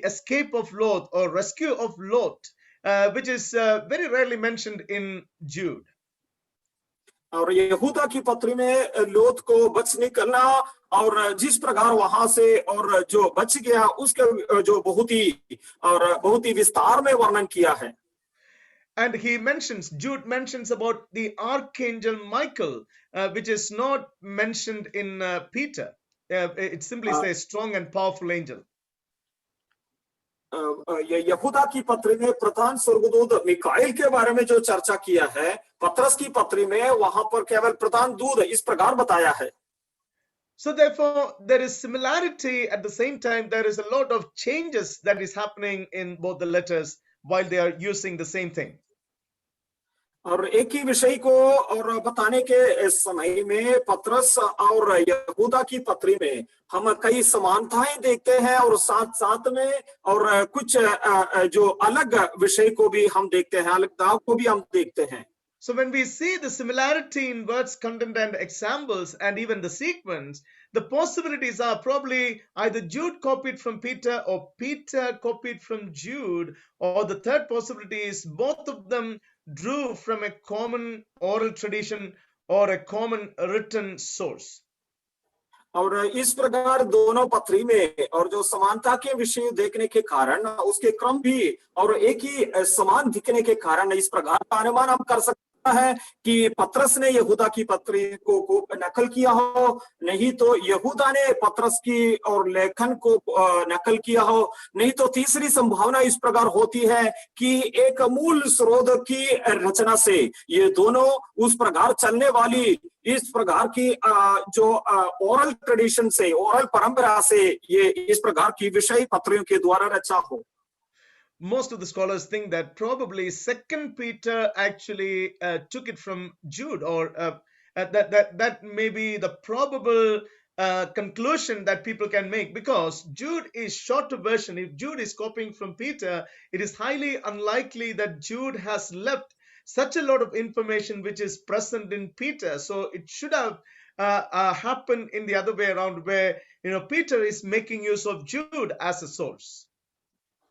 escape of Lot or rescue of Lot, which is very rarely mentioned in Jude. और यहूदा की पत्री में लोत को बच निकलना और जिस प्रकार वहां से और जो बच गया उसके जो बहुत ही विस्तार में वर्णन किया है। And Jude mentions about the archangel Michael, which is not mentioned in Peter. It simply says strong and powerful angel. यहूदा की पत्री में प्रधान स्वर्गदूत मिकाएल के बारे में जो चर्चा किया है, पत्रस की पत्री में वहां पर केवल प्रधान दूत इस प्रकार बताया है। So therefore, there is similarity. At the same time, there is a lot of changes that is happening in both the letters while they are using the same thing. और एक ही विषय को और बताने के समय में पत्रस और यहूदा की पत्री में हम कई समानताएं देखते हैं और साथ साथ में और कुछ जो अलग विषय को भी हम देखते हैं, अलगताओं को भी हम देखते हैं। So when we see the similarity in words, content, and examples, and even the sequence, the possibilities are probably either Jude copied from Peter or Peter copied from Jude, or the third possibility is both of them drew from a common oral tradition or a common written source. और इस प्रकार दोनों पत्री में और जो समानता के विषय देखने के कारण उसके क्रम भी और एक ही समान दिखने के कारण इस प्रकार का अनुमान हम कर सकते है कि पत्रस ने यहूदा की पत्री को नकल किया हो, नहीं तो यहूदा ने पत्रस की और लेखन को नकल किया हो, नहीं तो तीसरी संभावना इस प्रकार होती है कि एक मूल स्रोत की रचना से ये दोनों उस प्रकार चलने वाली इस प्रकार की जो ओरल ट्रेडिशन से, ओरल परंपरा से ये इस प्रकार की विषय पत्रियों के द्वारा रचा हो। Most of the scholars think that probably Second Peter actually took it from Jude, or that may be the probable conclusion that people can make, because Jude is shorter version. If Jude is copying from Peter, it is highly unlikely that Jude has left such a lot of information which is present in Peter. So it should have happened in the other way around, where Peter is making use of Jude as a source.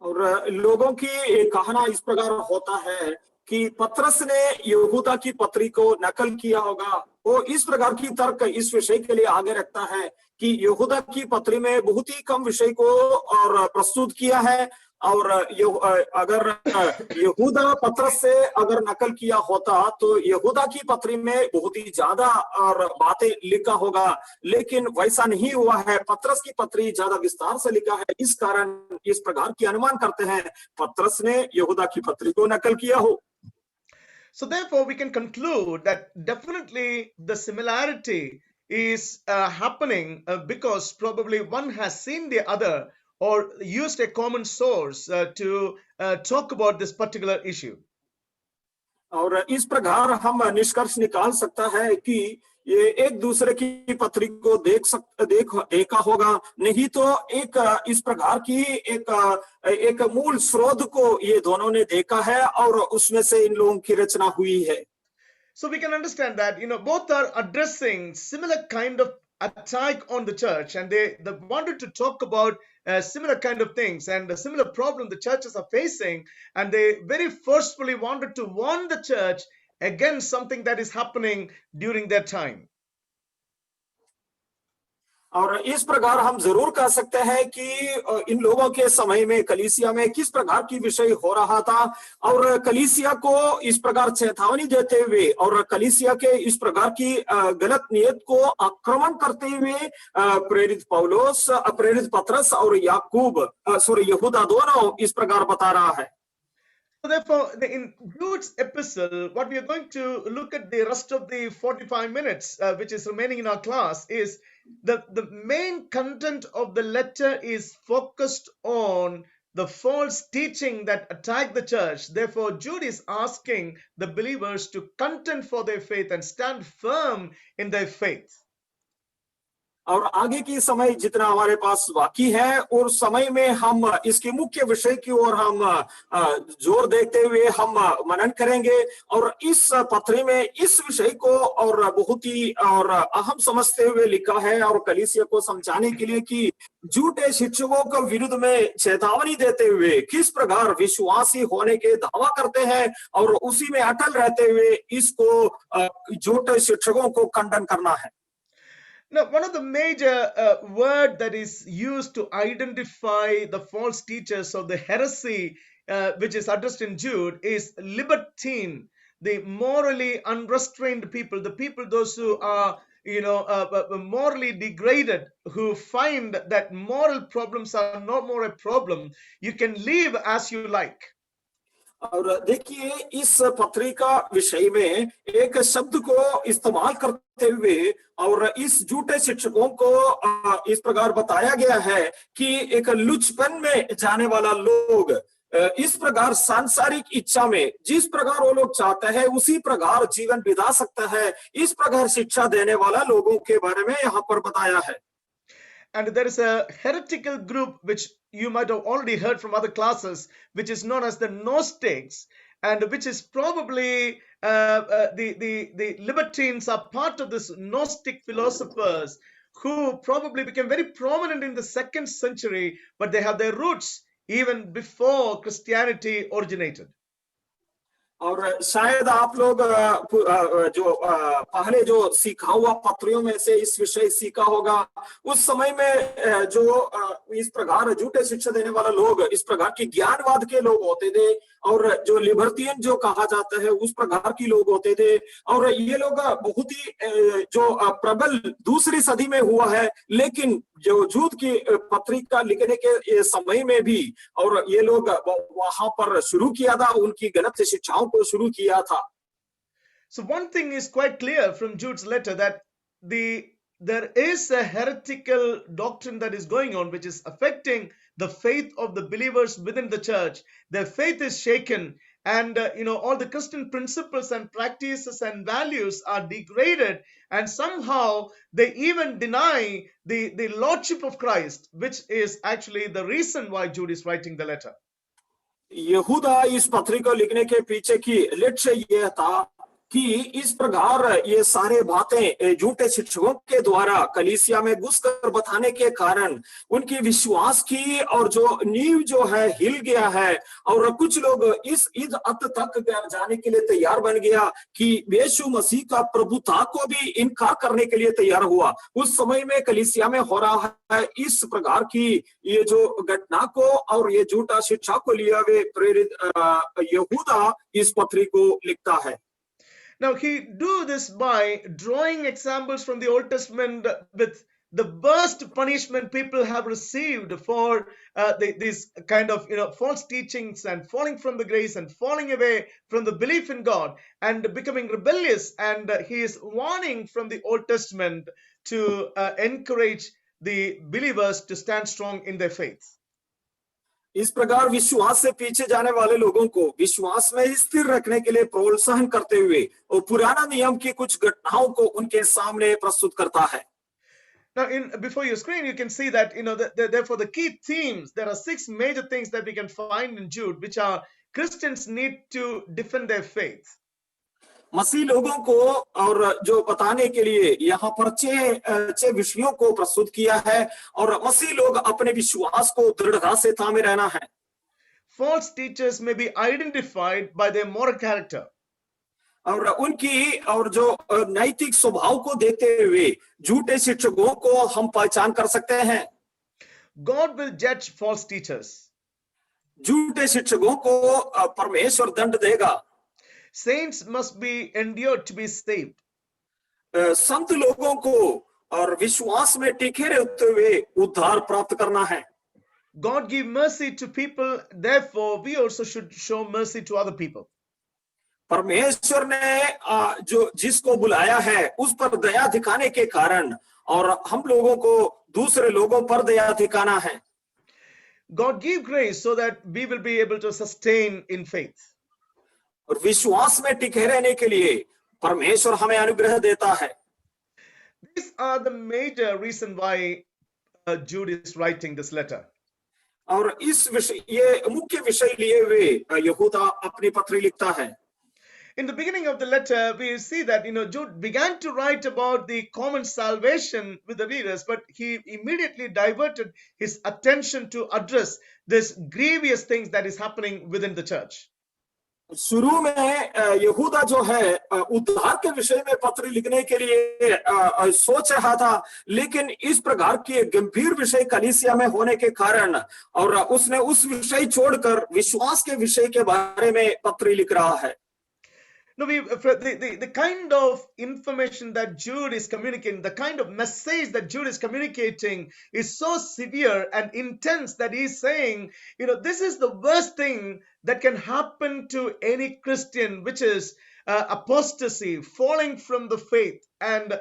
और लोगों की कहना इस प्रकार होता है कि पत्रस ने यहूदा की पत्री को नकल किया होगा। वो इस प्रकार की तर्क इस विषय के लिए आगे रखता है कि यहूदा की पत्री में बहुत ही कम विषय को और प्रस्तुत किया है, और अगर यहूदा पत्रस से अगर नकल किया होता तो यहूदा की पत्री में बहुत ही ज्यादा और बातें लिखा होगा, लेकिन वैसा नहीं हुआ है। पत्रस की पत्री ज्यादा विस्तार से लिखा है, इस कारण इस प्रकार की अनुमान करते हैं पत्रस ने यहूदा की पत्री को नकल किया हो। So therefore we can conclude that definitely the similarity is happening because probably one has seen the other or used a common source to talk about this particular issue. और इस प्रकार हम निष्कर्ष निकाल सकता है कि ये एक दूसरे की पत्री को देखा होगा, नहीं तो एक इस प्रकार की एक मूल स्रोत को ये दोनों ने देखा है और उसमें से इन लोगों की रचना हुई है। So we can understand that both are addressing similar kind of attack on the church, and they wanted to talk about similar kind of things and a similar problem the churches are facing, and they very forcefully wanted to warn the church against something that is happening during their time. और इस प्रकार हम जरूर कह सकते हैं कि इन लोगों के समय में कलीसिया में किस प्रकार की विषय हो रहा था, और कलीसिया को इस प्रकार चेतावनी देते हुए और कलीसिया के इस प्रकार की गलत नियत को आक्रमण करते हुए प्रेरित पौलुस, प्रेरित पत्रस और यहूदा दोनों इस प्रकार बता रहा है। So therefore, in Jude's epistle, what we are going to look at the rest of the 45 minutes, which is remaining in our class, is the main content of the letter is focused on the false teaching that attack the church. Therefore, Jude is asking the believers to contend for their faith and stand firm in their faith. और आगे की समय जितना हमारे पास बाकी है और समय में हम इसके मुख्य विषय की ओर हम जोर देते हुए हम मनन करेंगे और इस पत्री में इस विषय को और बहुत ही और अहम समझते हुए लिखा है और कलीसिया को समझाने के लिए कि झूठे शिक्षकों के विरुद्ध में चेतावनी देते हुए किस प्रकार विश्वासी होने के दावा करते हैं और उसी में अटल रहते हुए इसको झूठे शिक्षकों को खंडन करना है। Now, one of the major word that is used to identify the false teachers of the heresy, which is addressed in Jude, is libertine, the morally unrestrained people, the people those who are, morally degraded, who find that moral problems are no more a problem. You can live as you like. और देखिए इस पत्रिका विषय में एक शब्द को इस्तेमाल करते हुए और इस झूठे शिक्षकों को इस प्रकार बताया गया है कि एक लुचपन में जाने वाला लोग इस प्रकार सांसारिक इच्छा में जिस प्रकार वो लोग चाहते हैं उसी प्रकार जीवन बिता सकता है, इस प्रकार शिक्षा देने वाला लोगों के बारे में यहाँ पर बताया है। And there is a heretical group which you might have already heard from other classes, which is known as the Gnostics, and which is probably the libertines are part of this Gnostic philosophers who probably became very prominent in the 2nd century, but they have their roots even before Christianity originated. और शायद आप लोग जो पहले जो सीखा हुआ पत्रियों में से इस विषय सीखा होगा, उस समय में जो इस प्रकार झूठे शिक्षा देने वाला लोग इस प्रकार की ज्ञानवाद के लोग होते थे और जो लिबर्टियन जो कहा जाता है उस प्रकार की लोग होते थे और ये लोग बहुत ही जो प्रबल दूसरी सदी में हुआ है, लेकिन जो जूद की पत्रिका लिखने के समय में भी और ये लोग वहां पर शुरू किया था, उनकी गलत शिक्षाओं को शुरू किया था। So one thing is quite clear from Jude's letter that there is a heretical doctrine that is going on which is affecting the faith of the believers within the church. Their faith is shaken and all the Christian principles and practices and values are degraded, and somehow they even deny the lordship of Christ, which is actually the reason why Jude is writing the letter. यहूदा इस पत्रिका लिखने के पीछे की लक्ष्य यह था कि इस प्रकार ये सारे बातें झूठे शिक्षकों के द्वारा कलीसिया में घुसकर बताने के कारण उनकी विश्वास की और जो नींव जो है हिल गया है और कुछ लोग इस हद तक जाने के लिए तैयार बन गया कि यीशु मसीह का प्रभुता को भी इनकार करने के लिए तैयार हुआ। उस समय में कलीसिया में हो रहा है इस प्रकार की ये जो घटना को और ये झूठा शिक्षा को लिया हुए प्रेरित यहूदा इस पत्री को लिखता है। Now he do this by drawing examples from the Old Testament with the worst punishment people have received for these kind of false teachings and falling from the grace and falling away from the belief in God and becoming rebellious, and he is warning from the Old Testament to encourage the believers to stand strong in their faith. इस प्रकार विश्वास से पीछे जाने वाले लोगों को विश्वास में स्थिर रखने के लिए प्रोत्साहन करते हुए और पुराना नियम की कुछ घटनाओं को उनके सामने प्रस्तुत करता है। Now, before your screen, you can see that therefore the key themes. There are 6 major things that we can find in Jude, which are Christians need to defend their faith. मसीह लोगों को और जो बताने के लिए यहाँ पर 6 विषयों को प्रस्तुत किया है और मसीह लोग अपने विश्वास को दृढ़ता से थामे रहना है। False teachers may be identified by their moral character. और उनकी और जो नैतिक स्वभाव को देखते हुए झूठे शिक्षकों को हम पहचान कर सकते हैं। God will judge false teachers. झूठे शिक्षकों को परमेश्वर दंड देगा। Saints must be endured to be saved. संत लोगों को और विश्वास में टिके रहते हुए उद्धार प्राप्त करना है। God give mercy to people, therefore we also should show mercy to other people. परमेश्वर ने जो जिसको बुलाया है उस पर दया दिखाने के कारण और हम लोगों को दूसरे लोगों पर दया दिखाना है। God give grace so that we will be able to sustain in faith. और विश्वास में टिके रहने के लिए परमेश्वर हमें अनुग्रह देता है। These are the major reason why Jude is writing this letter. और इस विषय ये मुख्य विषय लिए हुए यहूदा अपनी पत्री लिखता है। In the beginning of the letter, we see that Jude began to write about the common salvation with the readers, but he immediately diverted his attention to address this grievous things that is happening within the church. शुरू में यहूदा जो है उद्धार के विषय में पत्र लिखने के लिए सोच रहा था, लेकिन इस प्रकार के गंभीर विषय कलीसिया में होने के कारण और उसने उस विषय छोड़कर विश्वास के विषय के बारे में पत्र लिख रहा है। No, the kind of information that Jude is communicating, the kind of message that Jude is communicating is so severe and intense that he's saying, this is the worst thing that can happen to any Christian, which is apostasy, falling from the faith, and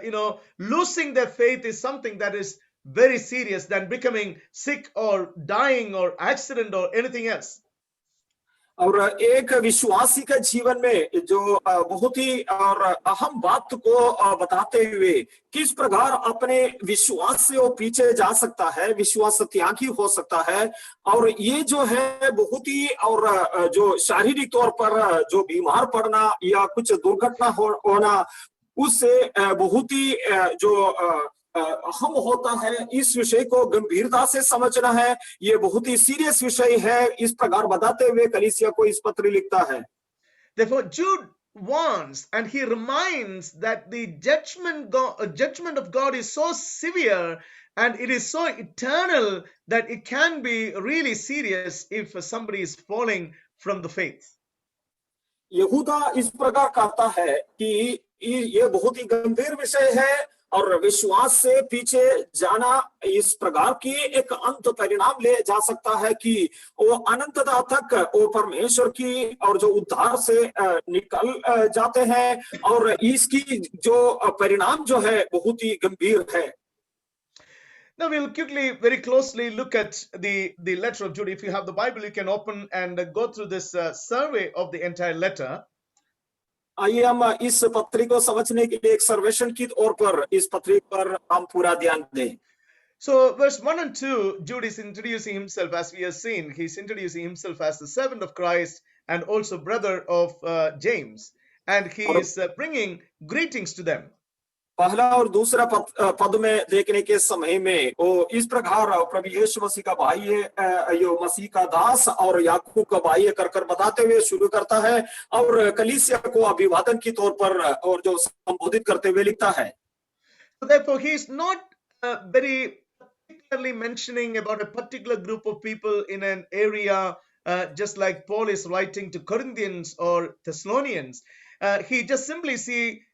losing their faith is something that is very serious than becoming sick or dying or accident or anything else. और एक विश्वासी के जीवन में जो बहुत ही और अहम बात को बताते हुए किस प्रकार अपने विश्वास से वो पीछे जा सकता है, विश्वास त्यागी हो सकता है, और ये जो है बहुत ही और जो शारीरिक तौर पर जो बीमार पड़ना या कुछ दुर्घटना होना उससे बहुत ही जो अहम होता है, इस विषय को गंभीरता से समझना है। ये बहुत ही सीरियस विषय है, इस प्रकार बताते हुए कलीसिया को इस पत्र लिखता है। Therefore, Jude warns and he reminds that the judgment of God is so severe and it is so eternal that it can be really serious if somebody is falling from the faith. यहूदा इस प्रकार कहता है कि ये बहुत ही गंभीर विषय है और विश्वास से पीछे जाना इस प्रकार की एक अंत परिणाम ले जा सकता है कि वो अनंतता तक वो परमेश्वर की और जो उद्धार से निकल जाते हैं और इसकी जो परिणाम जो है बहुत ही गंभीर है। Now we'll quickly, very closely look at the letter of Jude. If you have the Bible, you can open and go through this survey of the entire letter. आइए हम इस पत्री को समझने के लिए एक सर्वेक्षण की तौर पर इस पत्री पर हम पूरा ध्यान दें। So verse 1 and 2, Jude is introducing himself, as we have seen. He's introducing himself as the servant of Christ and also brother of James. And he is bringing greetings to them. पहला और दूसरा पद में देखने के समय में वो इस प्रकार प्रभु यीशु मसीह का भाई है, यो मसीह का दास और याकूब का भाई है कर बताते हुए शुरू करता है और कलीसिया को अभिवादन की तौर पर और जो संबोधित करते हुए लिखता है। So therefore he is not very particularly mentioning about a particular group of people in an area, just like Paul is writing to Corinthians or Thessalonians. He just simply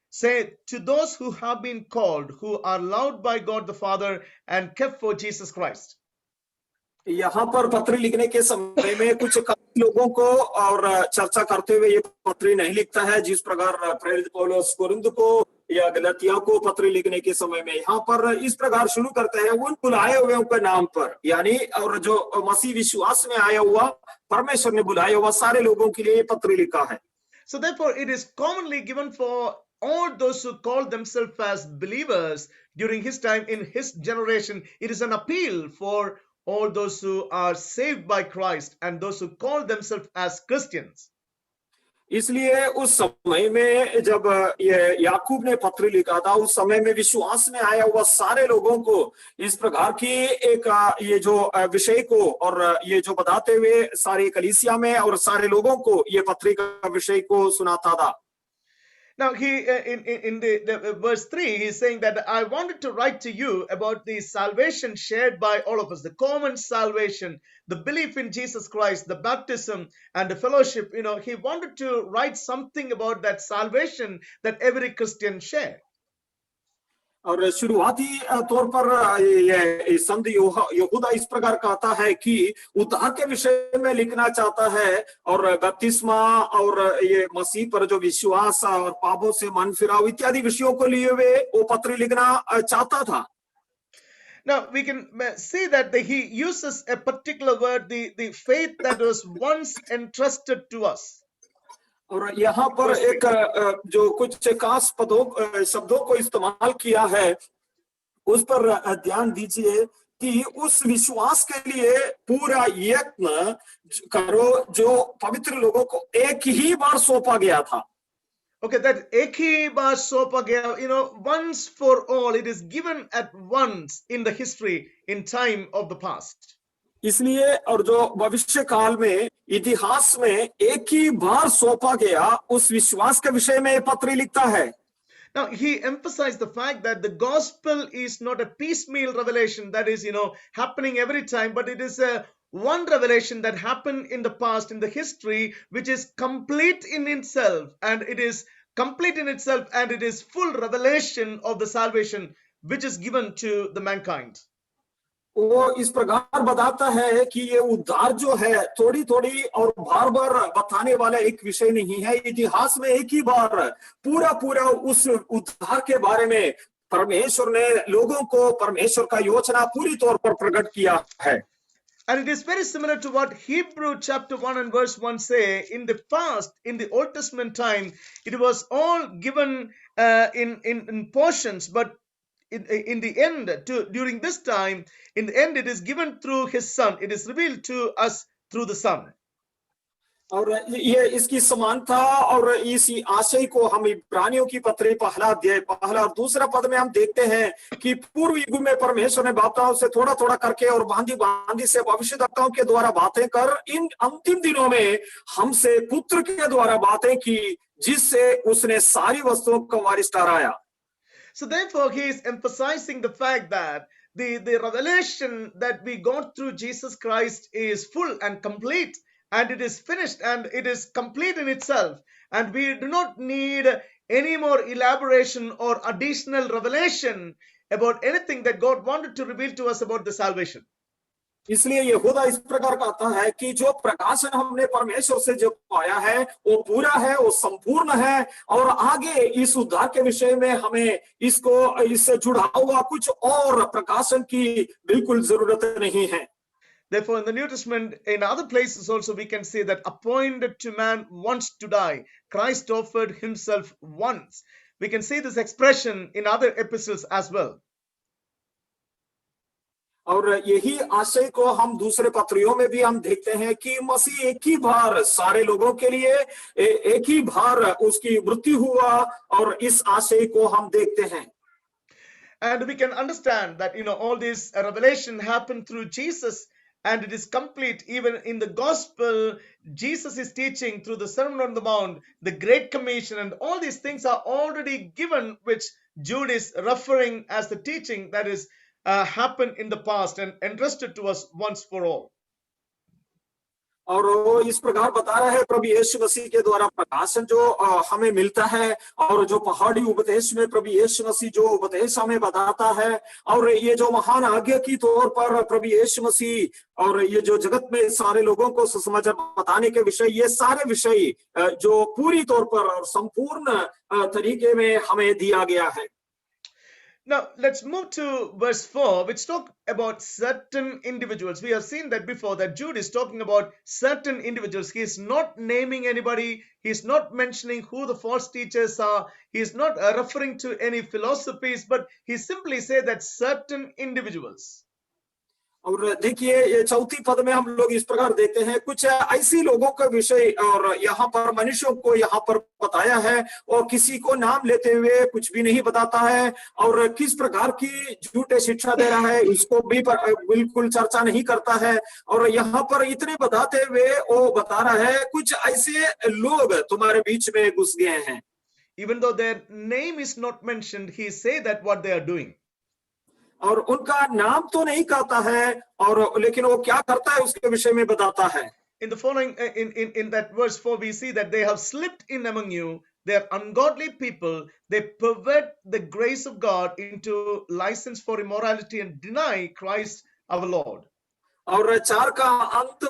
say to those who have been called, who are loved by God the Father and kept for Jesus Christ. यहाँ पर पत्री लिखने के समय में कुछ लोगों को और चर्चा करते हुए ये पत्री नहीं लिखता है, जिस प्रकार प्रेरित पौलुस कोरिन्थ को या गलातिया को पत्री लिखने के समय में यहाँ पर इस प्रकार शुरू करते हैं उन बुलाए हुए के नाम पर, यानी और जो मसीह विश्वास में आया हुआ परमेश्वर ने बुलाया हुआ सारे लोगों के लिए ये पत्री लिखा है। So therefore it is commonly given for all those who call themselves as believers during his time in his generation. It is an appeal for all those who are saved by Christ and those who call themselves as Christians. इसलिए उस समय में जब ये याकूब ने पत्र लिखा था, उस समय में विश्वास में आया हुआ सारे लोगों को इस प्रकार की एक ये जो विषय को और ये जो बताते हुए सारी कलीसिया में और सारे लोगों को ये पत्रिका विषय को सुनाता था। Now he in the verse 3 he's saying that I wanted to write to you about the salvation shared by all of us, the common salvation, the belief in Jesus Christ, the baptism and the fellowship. He wanted to write something about that salvation that every Christian share. और शुरुआती तौर पर ये संत यहूदा इस प्रकार कहता है कि उद्धार के विषय में लिखना चाहता है और बपतिस्मा और ये मसीह पर जो विश्वास और पापों से मन फिराव इत्यादि विषयों को लिए वे वो पत्र लिखना चाहता था। Now we can see that he uses a particular word, the faith that was once entrusted to us. और यहाँ पर एक जो कुछ खास शब्दों को इस्तेमाल किया है उस पर ध्यान दीजिए कि उस विश्वास के लिए पूरा यत्न करो जो पवित्र लोगों को एक ही बार सौंपा गया था। Okay, that एक ही बार सौंपा गया, once for all, it is given at once in the history, in time of the past. इसलिए और जो भविष्य काल में इतिहास में एक ही बार सौंपा गया उस विश्वास के विषय में पत्र लिखता है। Now he emphasized the fact that the gospel is not a piecemeal revelation that is happening every time, but it is a one revelation that happened in the past, in the history, which is complete in itself, and it is full revelation of the salvation which is given to the mankind. वो इस प्रकार बताता है कि ये उद्धार जो है थोड़ी थोड़ी और बार बार बताने वाला एक विषय नहीं है। इतिहास में एक ही बार पूरा पूरा उस उद्धार के बारे में परमेश्वर ने लोगों को परमेश्वर का योजना पूरी तौर पर प्रकट किया है। And it is very similar to what Hebrew chapter 1 and verse 1 say. In the past, in the Old Testament time, it was all given in portions, but in the end, during this time, in the end, it is given through his son. It is revealed to us through the son. और ये इसकी समानता और इसी आशय को हम इब्रानियों की पत्री पहला और दूसरा पद में हम देखते हैं कि पूर्व युग में परमेश्वर ने बादशाहों से थोड़ा थोड़ा करके और बांदी से भविष्यद्वक्ताओं के द्वारा बातें कर इन अंतिम दिनों में हमसे पुत्र के द्वारा बातें की जिससे उसने सारी वस्तुओं का वारिस ठहराया। So therefore he is emphasizing the fact that the revelation that we got through Jesus Christ is full and complete, and it is finished and it is complete in itself, and we do not need any more elaboration or additional revelation about anything that God wanted to reveal to us about the salvation. इसलिए यहूदा इस प्रकार कहता है कि जो प्रकाशन हमने परमेश्वर से जो पाया है वो पूरा है, वो संपूर्ण है, और आगे इस उद्धार के विषय में हमें इससे जुड़ा हुआ कुछ और प्रकाशन की बिल्कुल जरूरत नहीं है। Therefore, in the New Testament, in other places also, we can say that appointed to man once to die, Christ offered himself once. We can see this expression in other epistles as well. और यही आशय को हम दूसरे पत्रियों में भी हम देखते हैं कि मसीह एक ही बार सारे लोगों के लिए एक ही बार उसकी मृत्यु हुआ, और इस आशय को हम देखते हैं। And we can understand that all this revelation happened through Jesus, and it is complete even in the gospel. Jesus is teaching through the Sermon on the Mount, the Great Commission, and all these things are already given, which Jude is referring as the teaching that is happened in the past and entrusted to us once for all. और वो इस प्रकार बता रहा है प्रभु यीशु मसीह के द्वारा प्रकाशन जो हमें मिलता है, और जो पहाड़ी उपदेश में प्रभु यीशु मसीह जो उपदेश हमें बताता है, और ये जो महान आज्ञा की तौर पर प्रभु यीशु मसीह और ये जो जगत में सारे लोगों को सुसमाचार बताने के विषय, ये सारे विषय जो पूरी तौर पर और संपूर्ण तरीके में हमें दिया गया है। Now, let's move to verse 4, which talk about certain individuals. We have seen that before, that Jude is talking about certain individuals. He is not naming anybody. He is not mentioning who the false teachers are. He is not referring to any philosophies, but he simply said that certain individuals. और देखिए ये चौथी पद में हम लोग इस प्रकार देखते हैं कुछ ऐसी लोगों का विषय, और यहाँ पर मनुष्यों को यहाँ पर बताया है, और किसी को नाम लेते हुए कुछ भी नहीं बताता है, और किस प्रकार की झूठे शिक्षा दे रहा है इसको भी बिल्कुल चर्चा नहीं करता है। और यहाँ पर इतने बताते हुए वो बता रहा है कुछ ऐसे लोग तुम्हारे बीच में घुस गए हैं। Even though their name is not mentioned, he say that what they are doing. और उनका नाम तो नहीं कहता है, और लेकिन वो क्या करता है उसके विषय में बताता है। In the following, in that verse 4, we see that they have slipped in among you, they are ungodly people. They pervert the grace of God into license for immorality and deny Christ our Lord. और 4 का अंत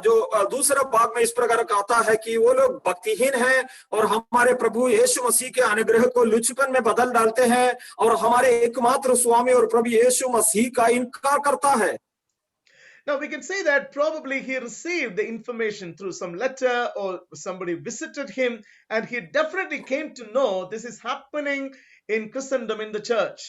जो दूसरा भाग में इस प्रकार का आता है कि वो लोग भक्तिहीन हैं और हमारे प्रभु यीशु मसीह के अनुग्रह को लुचपन में बदल डालते हैं और हमारे एकमात्र स्वामी और प्रभु यीशु मसीह का इनकार करता है। Now we can say that probably he received the information through some letter or somebody visited him, and he definitely came to know this is happening in Christendom, in the church.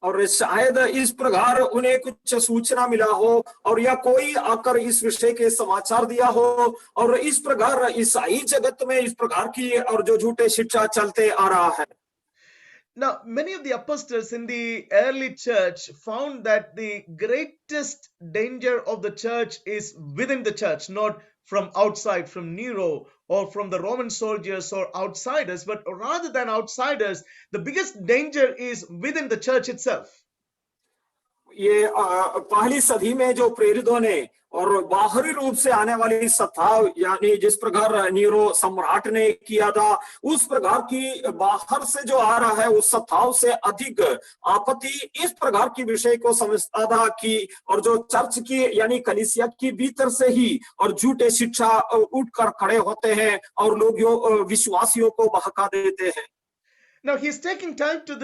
और शायद इस प्रकार उन्हें कुछ सूचना मिला हो और या कोई आकर इस विषय के समाचार दिया हो और इस प्रकार ईसाई जगत में इस प्रकार की और जो झूठे शिक्षा चलते आ रहा है। Now, many of the apostles in the early church found that the greatest danger of the church is within the church, not from outside, from Nero or from the Roman soldiers or outsiders, but rather than outsiders, the biggest danger is within the church itself. ये पहली सदी में जो प्रेरितों ने और बाहरी रूप से आने वाली सत्ताव यानी जिस प्रकार नीरो सम्राट ने किया था उस प्रकार की बाहर से जो आ रहा है उस सत्ताव से अधिक आपत्ति इस प्रकार की विषय को समझता था कि और जो चर्च की यानी कलीसिया की भीतर से ही और झूठे शिक्षा उठकर खड़े होते हैं और लोग विश्वासियों को बहका देते हैं। Now he's taking time to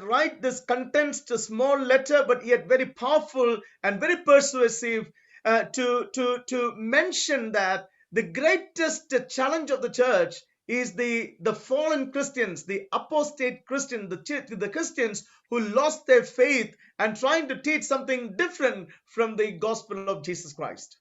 write this condensed small letter, but yet very powerful and very persuasive, to mention that the greatest challenge of the church is the fallen Christians, the apostate Christians, the Christians who lost their faith and trying to teach something different from the gospel of Jesus Christ.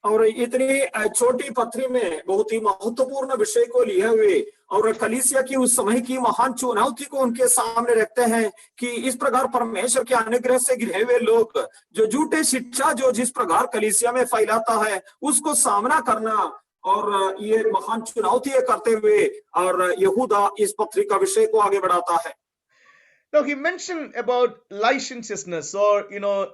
और इतनी छोटी पत्री में बहुत ही महत्वपूर्ण विषय को लिए हुए और कलीसिया की उस समय की महान चुनौती को उनके सामने रखते हैं कि इस प्रकार परमेश्वर के अनुग्रह से घिरे हुए लोग जो झूठे शिक्षा जो जिस प्रकार कलीसिया में फैलाता है उसको सामना करना और ये महान चुनौती करते हुए और यहूदा इस पत्री का विषय को आगे बढ़ाता है। Now he mentioned about licentiousness or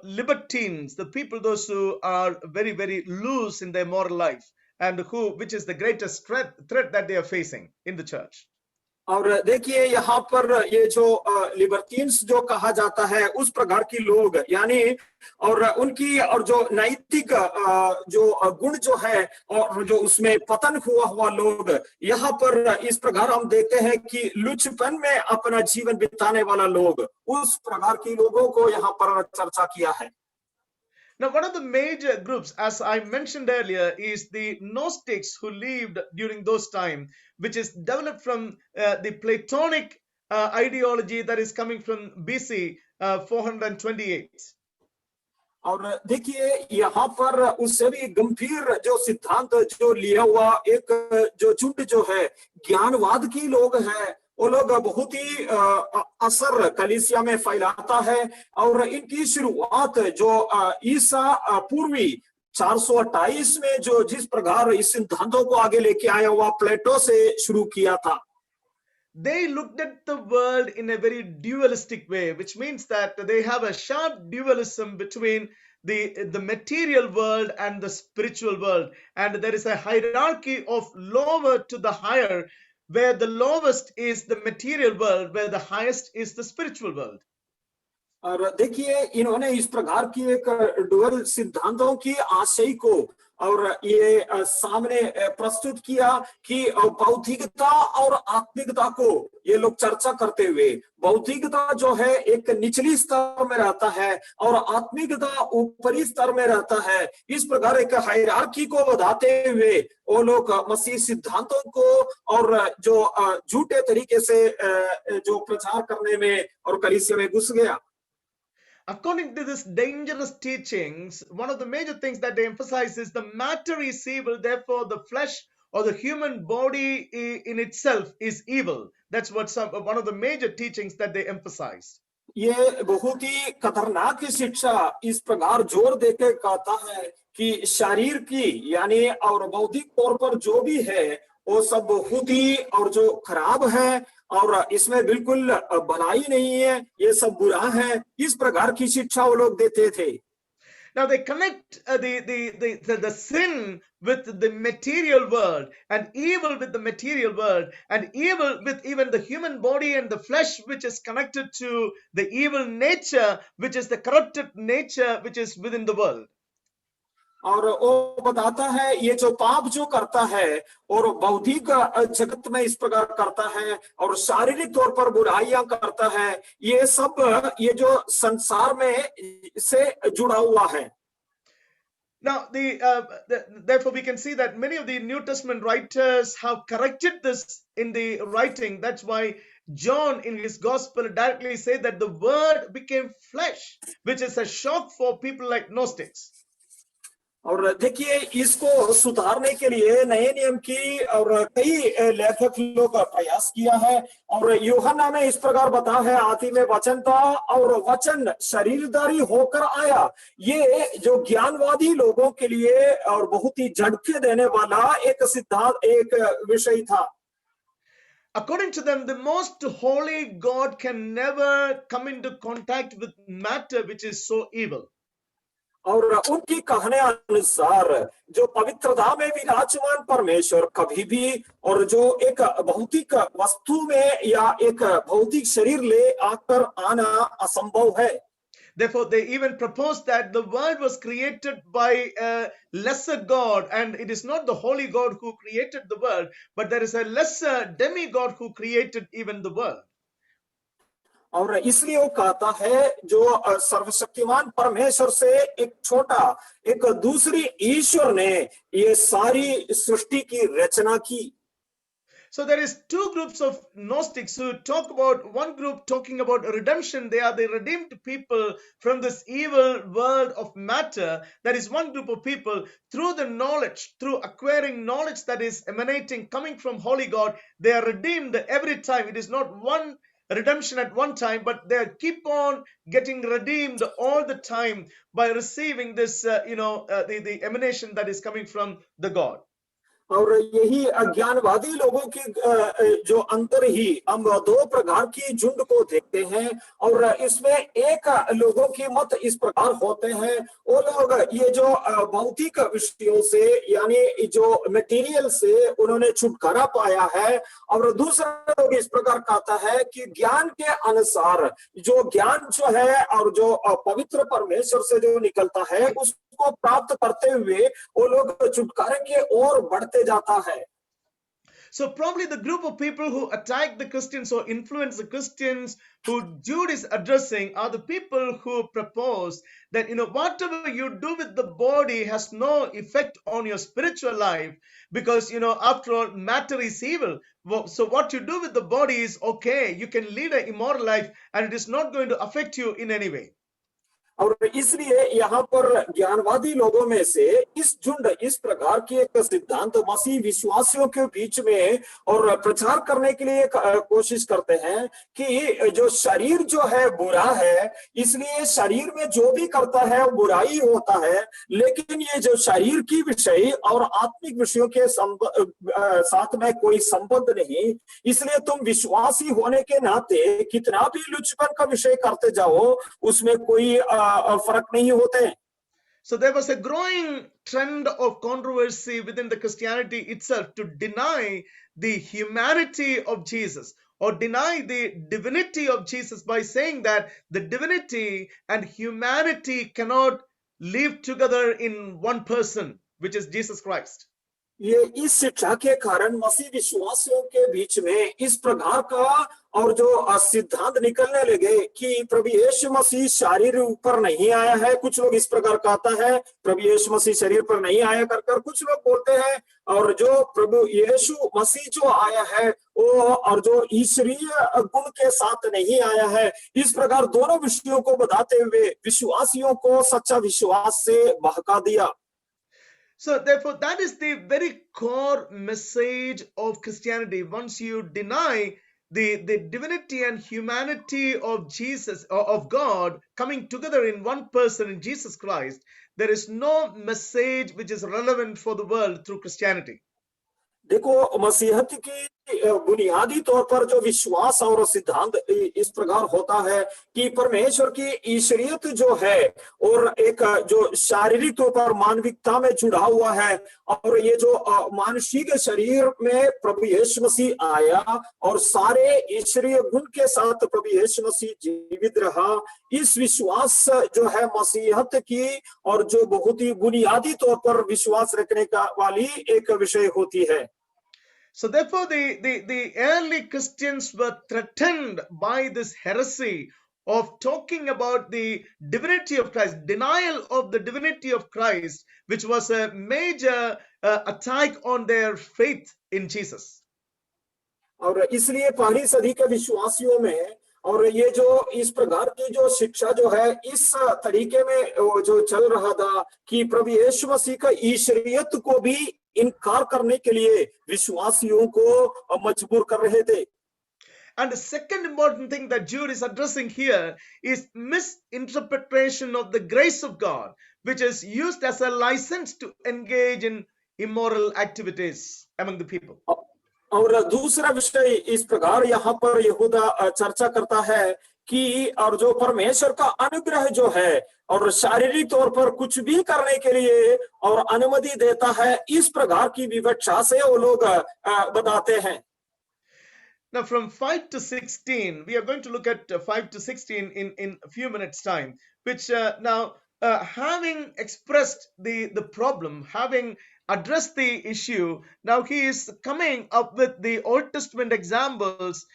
libertines, the people those who are very very loose in their moral life and which is the greatest threat that they are facing in the church. और देखिए यहाँ पर ये जो लिबर्टीन्स जो कहा जाता है उस प्रकार की लोग यानी और उनकी और जो नैतिक जो गुण जो है और जो उसमें पतन हुआ लोग यहाँ पर इस प्रकार हम देखते हैं कि लुचपन में अपना जीवन बिताने वाला लोग उस प्रकार की लोगों को यहाँ पर चर्चा किया है। Now, one of the major groups, as I mentioned earlier, is the Gnostics who lived during those times, which is developed from the Platonic ideology that is coming from BC 428. और देखिए यहाँ पर उससे भी गंभीर जो सिद्धांत जो लिया हुआ एक जो झुंड जो है ज्ञानवाद की लोग हैं वो लोग बहुत ही असर कलीसिया में फैलाता है और इनकी शुरुआत जो ईसा पूर्वी 428 में जो जिस प्रकार इस सिद्धांतों को आगे लेके आया हुआ प्लेटो से शुरू किया था। They looked at the world in a very dualistic way, which means that they have a sharp dualism between the material world and the spiritual world, and there is a hierarchy of lower to the higher, where the lowest is the material world, where the highest is the spiritual world. और देखिए इन्होंने इस प्रकार की एक dual सिद्धांतों की आशय को और ये सामने प्रस्तुत किया कि भौतिकता और आत्मिकता को ये लोग चर्चा करते हुए भौतिकता जो है एक निचली स्तर में रहता है और आत्मिकता ऊपरी स्तर में रहता है। इस प्रकार एक हायरार्की को बताते हुए वो लोग मसीह सिद्धांतों को और जो झूठे तरीके से जो प्रचार करने में और कलीसिया में घुस गया। According to this dangerous teachings, one of the major things that they emphasize is the matter is evil, therefore the flesh or the human body in itself is evil. That's what one of the major teachings that they emphasize. ये बहुत ही खतरनाक शिक्षा इस प्रकार जोर देकर कहता है कि शरीर की यानी और बौद्धिक तौर पर जो भी है वो सब बहुत ही और जो खराब है और इसमें बिल्कुल भलाई नहीं है, ये सब बुरा है। इस प्रकार की शिक्षा वो लोग देते थे। Now they connect the sin with the material world, and evil with the material world, and evil with even the human body and the flesh, which is connected to the evil nature, which is the corrupted nature which is within the world. और वो बताता है ये जो पाप जो करता है और बौद्धिक जगत में इस प्रकार करता है और शारीरिक तौर पर बुराइयां करता है, ये सब ये जो संसार में से जुड़ा हुआ है. Now, therefore, we can see that many of the New Testament writers have corrected this in the writing. That's why John, in his gospel, directly said that the Word became flesh, which is a shock for people like Gnostics. और देखिए इसको सुधारने के लिए नए नियम की और कई लेखक लोग प्रयास किया है. और यूहन्ना में इस प्रकार बता है, आदि में वचन था और वचन शरीरधारी होकर आया. ये जो ज्ञानवादी लोगों के लिए और बहुत ही झटके देने वाला एक सिद्धांत, एक विषय था. According to them, the most holy God can never come into contact with matter which is so evil. और उनकी कहने अनुसार जो पवित्रता में विराजमान परमेश्वर कभी भी और जो एक भौतिक वस्तु में या एक भौतिक शरीर ले आकर आना असंभव है. Therefore, they even proposed that the world was created by a lesser God, and it is not the holy God who created the world, but there is a lesser demigod who created even the world. और इसलिए वो कहता है जो सर्वशक्तिमान परमेश्वर से एक छोटा एक दूसरी ईश्वर ने ये सारी सृष्टि की रचना की. So there is two groups of Gnostics who talk about, one group talking about redemption. They are the redeemed people from this evil world of matter. That is one group of people. Through the knowledge, through acquiring knowledge that is emanating, coming from Holy God, they are redeemed every time. It is not one redemption at one time, but they keep on getting redeemed all the time by receiving this, the emanation that is coming from the God. और यही अज्ञानवादी लोगों की जो अंतर ही हम दो प्रकार की झुंड को देखते हैं. और इसमें एक लोगों की मत इस प्रकार होते हैं, वो लोग ये जो भौतिक विषयों से यानी जो मटेरियल से उन्होंने छुटकारा पाया है. और दूसरा लोग इस प्रकार कहता है कि ज्ञान के अनुसार जो ज्ञान जो है और जो पवित्र परमेश्वर से जो निकलता है उसको प्राप्त करते हुए वो लोग छुटकारे की ओर बढ़ते जाता है. So probably the group of people who attack the Christians or influence the Christians who Jude is addressing are the people who propose that, whatever you do with the body has no effect on your spiritual life because, after all, matter is evil. So what you do with the body is okay. You can lead an immoral life and it is not going to affect you in any way. और इसलिए यहाँ पर ज्ञानवादी लोगों में से इस झुंड इस प्रकार की एक सिद्धांत मसीह विश्वासियों के बीच में और प्रचार करने के लिए कोशिश करते हैं कि जो शरीर जो है बुरा है, इसलिए शरीर में जो भी करता है वो बुराई होता है. लेकिन ये जो शरीर की विषय और आत्मिक विषयों के साथ में कोई संबंध नहीं. इसलिए तुम विश्वासी होने के नाते कितना भी लुचपन का विषय करते जाओ उसमें कोई फर्क नहीं होते. So there was a growing trend of controversy within the Christianity itself to deny the humanity of Jesus or deny the divinity of Jesus by saying that the divinity and humanity cannot live together in one person, which is Jesus Christ. ये इस शिक्षा के कारण मसीह विश्वासियों के बीच में इस प्रकार का और जो सिद्धांत निकलने लगे कि प्रभु यीशु मसीह शरीर ऊपर नहीं आया है. कुछ लोग इस प्रकार कहता है प्रभु यीशु मसीह शरीर पर नहीं आया कर कुछ लोग बोलते हैं और जो प्रभु यीशु मसीह जो आया है वो और जो ईश्वरीय गुण के साथ नहीं आया है. इस प्रकार दोनों विषयों को बताते हुए विश्वासियों को सच्चा विश्वास से बहका दिया. So therefore, that is the very core message of Christianity. Once you deny the divinity and humanity of Jesus, or of God, coming together in one person in Jesus Christ, there is no message which is relevant for the world through Christianity. देखो मसीहत की बुनियादी तौर पर जो विश्वास और सिद्धांत इस प्रकार होता है कि परमेश्वर की ईश्वरीयत जो है और एक जो शारीरिक तौर पर मानविकता में जुड़ा हुआ है, और ये जो मानुषिक शरीर में प्रभु यीशु मसीह आया और सारे ईश्वरीय गुण के साथ प्रभु यीशु मसीह जीवित रहा, इस विश्वास जो है मसीहत की और जो बहुत ही बुनियादी तौर पर विश्वास रखने का वाली एक विषय होती है। So therefore, the early Christians were threatened by this heresy of talking about the divinity of Christ, denial of the divinity of Christ, which was a major attack on their faith in Jesus. और इसलिए पहली सदी के विश्वासियों में और ये जो इस प्रकार की जो शिक्षा जो है इस तरीके में जो चल रहा था कि प्रभु यीशु मसीह का ईश्वरीयत को भी इनकार करने के लिए विश्वासियों को मजबूर कर रहे थे। And the second important thing that Jude is addressing here is misinterpretation of the grace of God, which is used as a license to engage in immoral activities among the people. और दूसरा विषय इस प्रकार यहाँ पर यहूदा चर्चा करता है कि और जो परमेश्वर का अनुग्रह जो है और शारीरिक तौर पर कुछ भी करने के लिए और अनुमति देता है, इस प्रकार की विवक्षा से वो लोग बताते हैं। Now from 5 to 16, we are going to look at 5 to 16 in a few minutes time, which having expressed the problem, having addressed the issue, now he is coming up with the Old Testament examples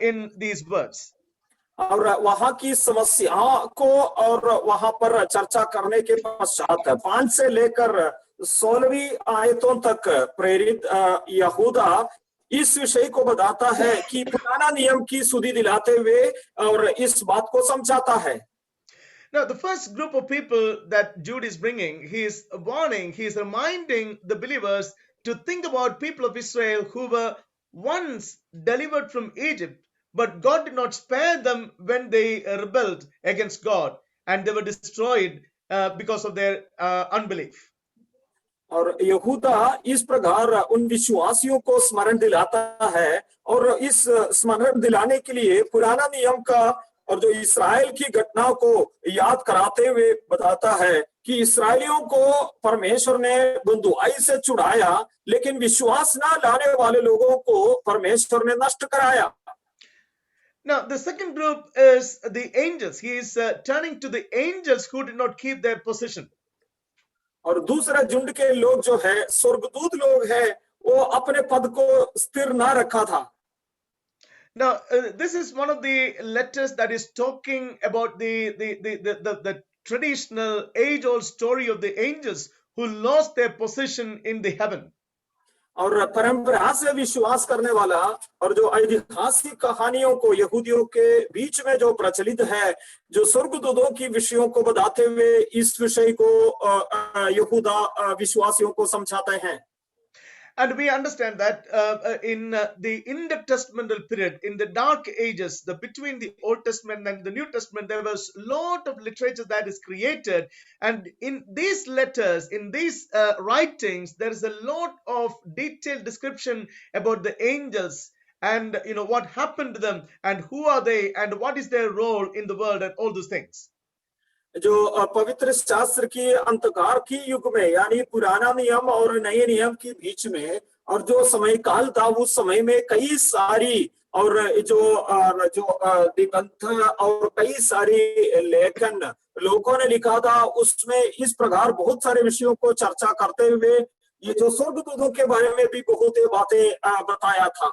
in these words. और वहां की समस्या को और वहां पर चर्चा करने के पश्चात 5 से लेकर 16वीं आयतों तक प्रेरित यहूदा इस विषय को बताता है कि पुराना नियम की सुधि दिलाते हुए और इस बात को समझाता है। Now, the first group of people that Jude is bringing, he is warning, he is reminding the believers to think about people of Israel who were once delivered from Egypt, but God did not spare them when they rebelled against God and they were destroyed because of their unbelief. और यहूदा इस प्रकार उन विश्वासियों को स्मरण दिलाता है और इस स्मरण दिलाने के लिए पुराना नियम का और जो इस्राएल की घटनाओं को याद कराते हुए बताता है कि इस्राएलियों को परमेश्वर ने बंधुआई से छुड़ाया, लेकिन विश्वास न लाने वाले लोगों को परमेश्वर ने नष्ट कराया। Now, the second group is the angels. He is turning to the angels who did not keep their position. और दूसरा झुंड के लोग जो है स्वर्गदूत लोग हैं, वो अपने पद को स्थिर ना रखा था। Now, this is one of the letters that is talking about the traditional age-old story of the angels who lost their position in the heaven. और परंपरा से विश्वास करने वाला और जो ऐतिहासिक कहानियों को यहूदियों के बीच में जो प्रचलित है, जो स्वर्गदूतों की विषयों को बताते हुए इस विषय को यहूदा विश्वासियों को समझाते हैं। And we understand that in the intertestamental period, in the dark ages, between the Old Testament and the New Testament, there was a lot of literature that is created. And in these letters, in these writings, there is a lot of detailed description about the angels and what happened to them and who are they and what is their role in the world and all those things. जो पवित्र शास्त्र की अंतकाल की युग में यानी पुराना नियम और नए नियम के बीच में और जो समय काल था, उस समय में कई सारी और जो निबंध और कई सारी लेखन लोगों ने लिखा था, उसमें इस प्रकार बहुत सारे विषयों को चर्चा करते हुए ये जो स्वर्गदूतों के बारे में भी बहुत बातें बताया था।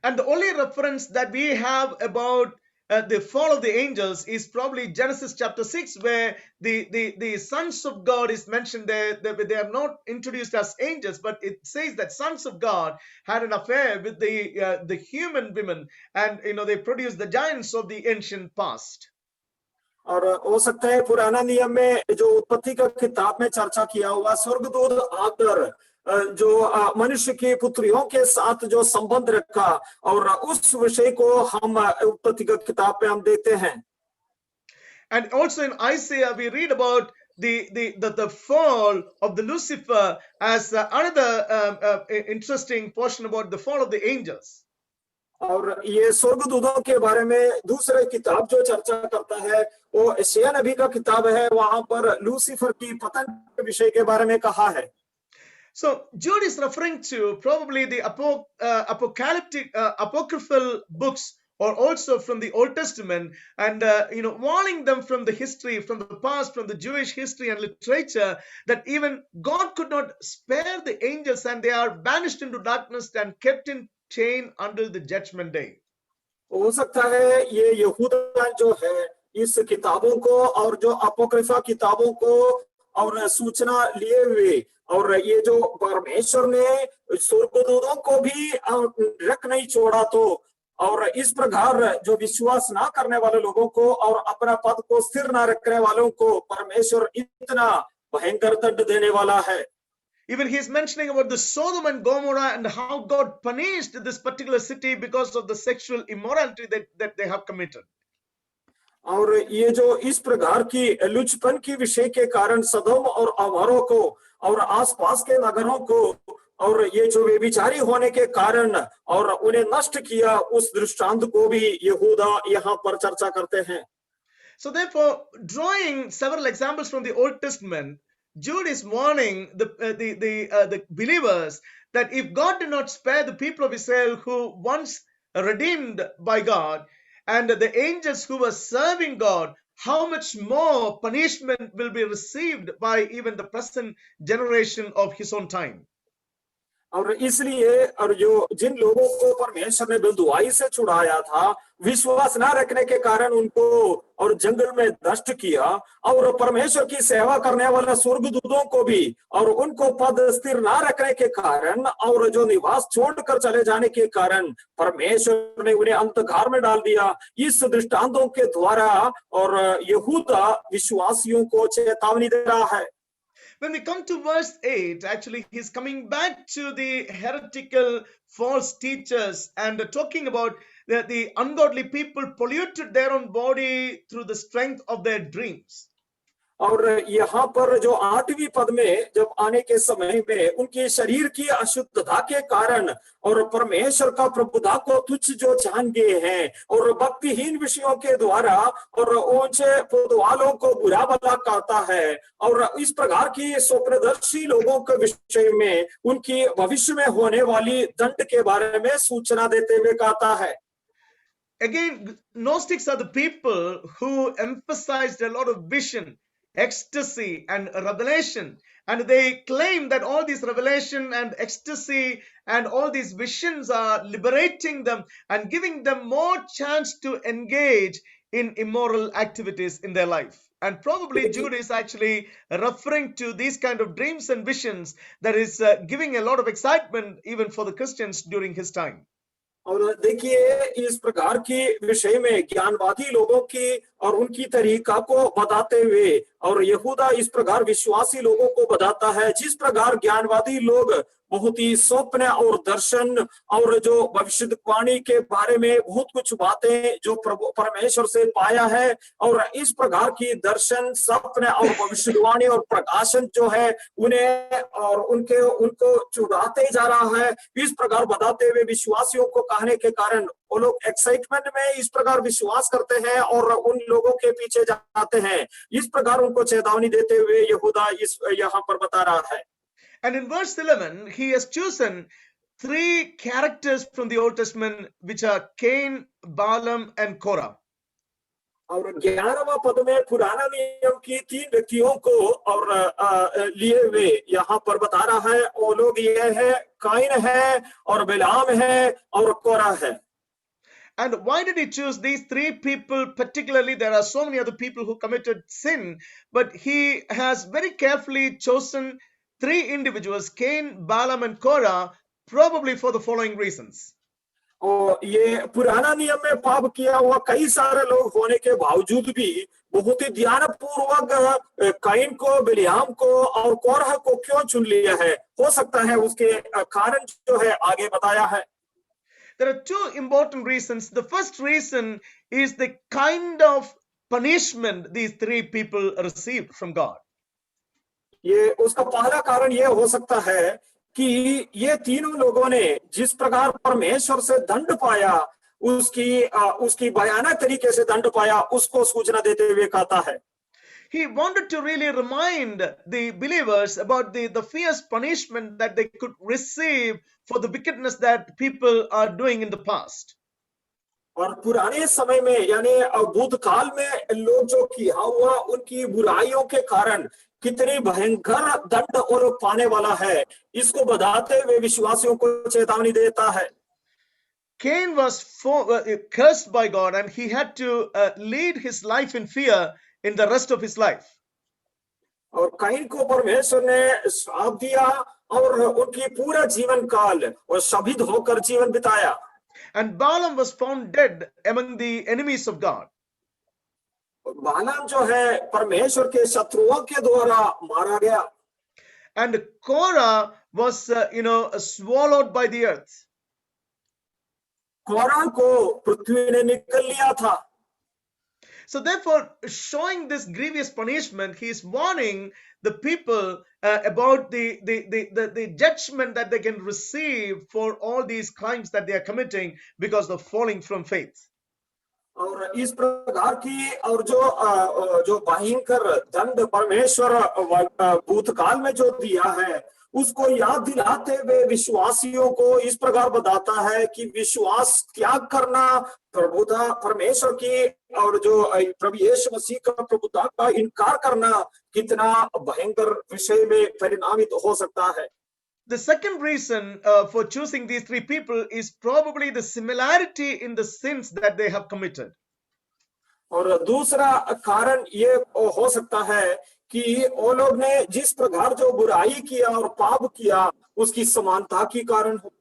And the only reference that we have about the fall of the angels is probably Genesis chapter 6, where the sons of God is mentioned there. They are not introduced as angels, but it says that sons of God had an affair with the human women, and they produced the giants of the ancient past. और हो सकता है पुराना नियम में जो उत्पत्ति का किताब में चर्चा किया हुआ स्वर्गदूत आकर जो मनुष्य की पुत्रियों के साथ जो संबंध रखा और उस विषय को हम उत्पत्ति की किताब में हम देखते हैं। And also in Isaiah we read about the fall of the Lucifer as another interesting portion about the fall of the angels. और ये स्वर्गदूतों के बारे में दूसरे किताब जो चर्चा करता है वो यशायाह नबी का किताब है, वहां पर लूसीफर की पतन के विषय के बारे में कहा है। So Jude is referring to probably the apocalyptic apocryphal books, or also from the Old Testament, and warning them from the history, from the past, from the Jewish history and literature, that even God could not spare the angels, and they are banished into darkness and kept in chain until the judgment day. हो सकता है ये यहूदा जो है इस किताबों को और जो अपोक्रिफा किताबों को और सूचना लिए हुए, और ये जो परमेश्वर ने स्वर्गदूतों को भी रख नहीं छोड़ा, तो और इस प्रकार जो विश्वास ना करने वाले लोगों को और अपना पद को स्थिर ना रखने वालों को परमेश्वर इतना भयंकर दंड देने वाला है। Even he is mentioning about the Sodom and Gomorrah and how God punished this particular city because of the sexual immorality that they have committed. और ये जो इस प्रकार की लुचपन की विषय के कारण सदोम और अमोरा को और आसपास के नगरों को और ये जो व्यभिचारी होने के कारण और उन्हें नष्ट किया, उस दृष्टांत को भी यहूदा यहाँ पर चर्चा करते हैं। So therefore, drawing several examples from the Old Testament, Jude is warning the believers that if God did not spare the people of Israel who once redeemed by God, and the angels who were serving God, how much more punishment will be received by even the present generation of his own time. और इसलिए और जो जिन लोगों को परमेश्वर ने बंधुआई से छुड़ाया था, विश्वास ना रखने के कारण उनको और जंगल में नष्ट किया, और परमेश्वर की सेवा करने वाले स्वर्गदूतों को भी और उनको पद स्थिर ना रखने के कारण और जो निवास छोड़कर चले जाने के कारण परमेश्वर ने उन्हें अंधकार में डाल दिया। इस दृष्टांतों के द्वारा और यहूदा विश्वासियों को चेतावनी दे रहा है। When we come to verse 8, actually he's coming back to the heretical false teachers and talking about the ungodly people polluted their own body through the strength of their dreams. और यहाँ पर जो 8वीं पद में जब आने के समय में उनके शरीर की अशुद्धता के कारण और परमेश्वर का प्रभुता को तुच्छ जो जान गए हैं और भक्तिहीन विषयों के द्वारा और ऊंचे पद वालों को बुरा भला कहता है, और इस प्रकार की स्वप्नदर्शी लोगों के विषय में उनकी भविष्य में होने वाली दंड के बारे में सूचना देते हुए कहता है। Again, Gnostics are the people who emphasized a lot of vision, ecstasy and revelation, and they claim that all this revelation and ecstasy and all these visions are liberating them and giving them more chance to engage in immoral activities in their life. And probably Jude is actually referring to these kind of dreams and visions that is giving a lot of excitement even for the Christians during his time. और देखिए इस प्रकार की विषय में ज्ञानवादी लोगों की और उनकी तरीका को बताते हुए और यहूदा इस प्रकार विश्वासी लोगों को बताता है, जिस प्रकार ज्ञानवादी लोग बहुत ही स्वप्न और दर्शन और जो भविष्यवाणी के बारे में बहुत कुछ बातें जो प्रभु परमेश्वर से पाया है, और इस प्रकार की दर्शन स्वप्न और भविष्यवाणी और प्रकाशन जो है उन्हें और उनको चुराते जा रहा है। इस प्रकार बताते हुए विश्वासियों को कहने के कारण वो लोग एक्साइटमेंट में इस प्रकार विश्वास करते हैं और उन लोगों के पीछे जाते हैं। इस प्रकार उनको चेतावनी देते हुए यहूदा इस यहाँ पर बता रहा है। And in verse 11, he has chosen 3 characters from the Old Testament, which are Cain, Balaam, and Korah. और 11वां पद में पुराना नियम की 3 व्यक्तियों को और लिए हुए यहाँ पर बता रहा है। वो लोग ये है, काइन है और बिलाम है और कोरा है। And why did he choose these 3 people particularly? There are so many other people who committed sin, but he has very carefully chosen 3 individuals, Cain, Balaam, and Korah, probably for the following reasons. और ये पुराना नियम में पाप किया हुआ कई सारे लोग होने के बावजूद भी बहुत ही ध्यानपूर्वक काइन को, बिलाम को और कोरह को क्यों चुन लिया है? हो सकता है उसके कारण जो है आगे बताया है। There are 2 important reasons. The first reason is the kind of punishment these 3 people received from God. ये उसका पहला कारण ये हो सकता है कि ये तीनों लोगों ने जिस प्रकार परमेश्वर से दंड पाया, उसकी भयानक तरीके से दंड पाया, उसको सूचना देते हुए कहता है। He wanted to really remind the believers about the fierce punishment that they could receive for the wickedness that people are doing in the past. और पुराने समय में यानी भूतकाल में लोग जो किया हुआ उनकी बुराइयों के कारण कितनी भयंकर दंड और पाने वाला है, इसको बताते हुए विश्वासियों को चेतावनी देता है। Cain was cursed by God, and he had to lead his life in fear in the rest of his life. और कैन को परमेश्वर ने श्राप दिया और उनकी पूरा जीवन काल और शपित होकर जीवन बिताया। And Balaam was found dead among the enemies of God. बालाम जो है परमेश्वर के शत्रुओं के द्वारा मारा गया। And Korah was swallowed by the earth. कोरा को पृथ्वी ने निकल लिया था। So therefore, showing this grievous punishment, he is warning the people about the judgment that they can receive for all these crimes that they are committing because of falling from faith. और इस प्रकार की और जो भयंकर दंड परमेश्वर भूतकाल में जो दिया है, उसको याद दिलाते हुए विश्वासियों को इस प्रकार बताता है कि विश्वास त्याग करना, प्रभुता परमेश्वर की और जो प्रभु यीशु मसीह का प्रभुता का इनकार करना कितना भयंकर विषय में परिणामित हो सकता है। The second reason for choosing these three people is probably the similarity in the sins that they have committed. और दूसरा कारण ये हो सकता है कि वो लोग ने जिस प्रकार जो बुराई किया और पाप किया उसकी समानता के कारण हो।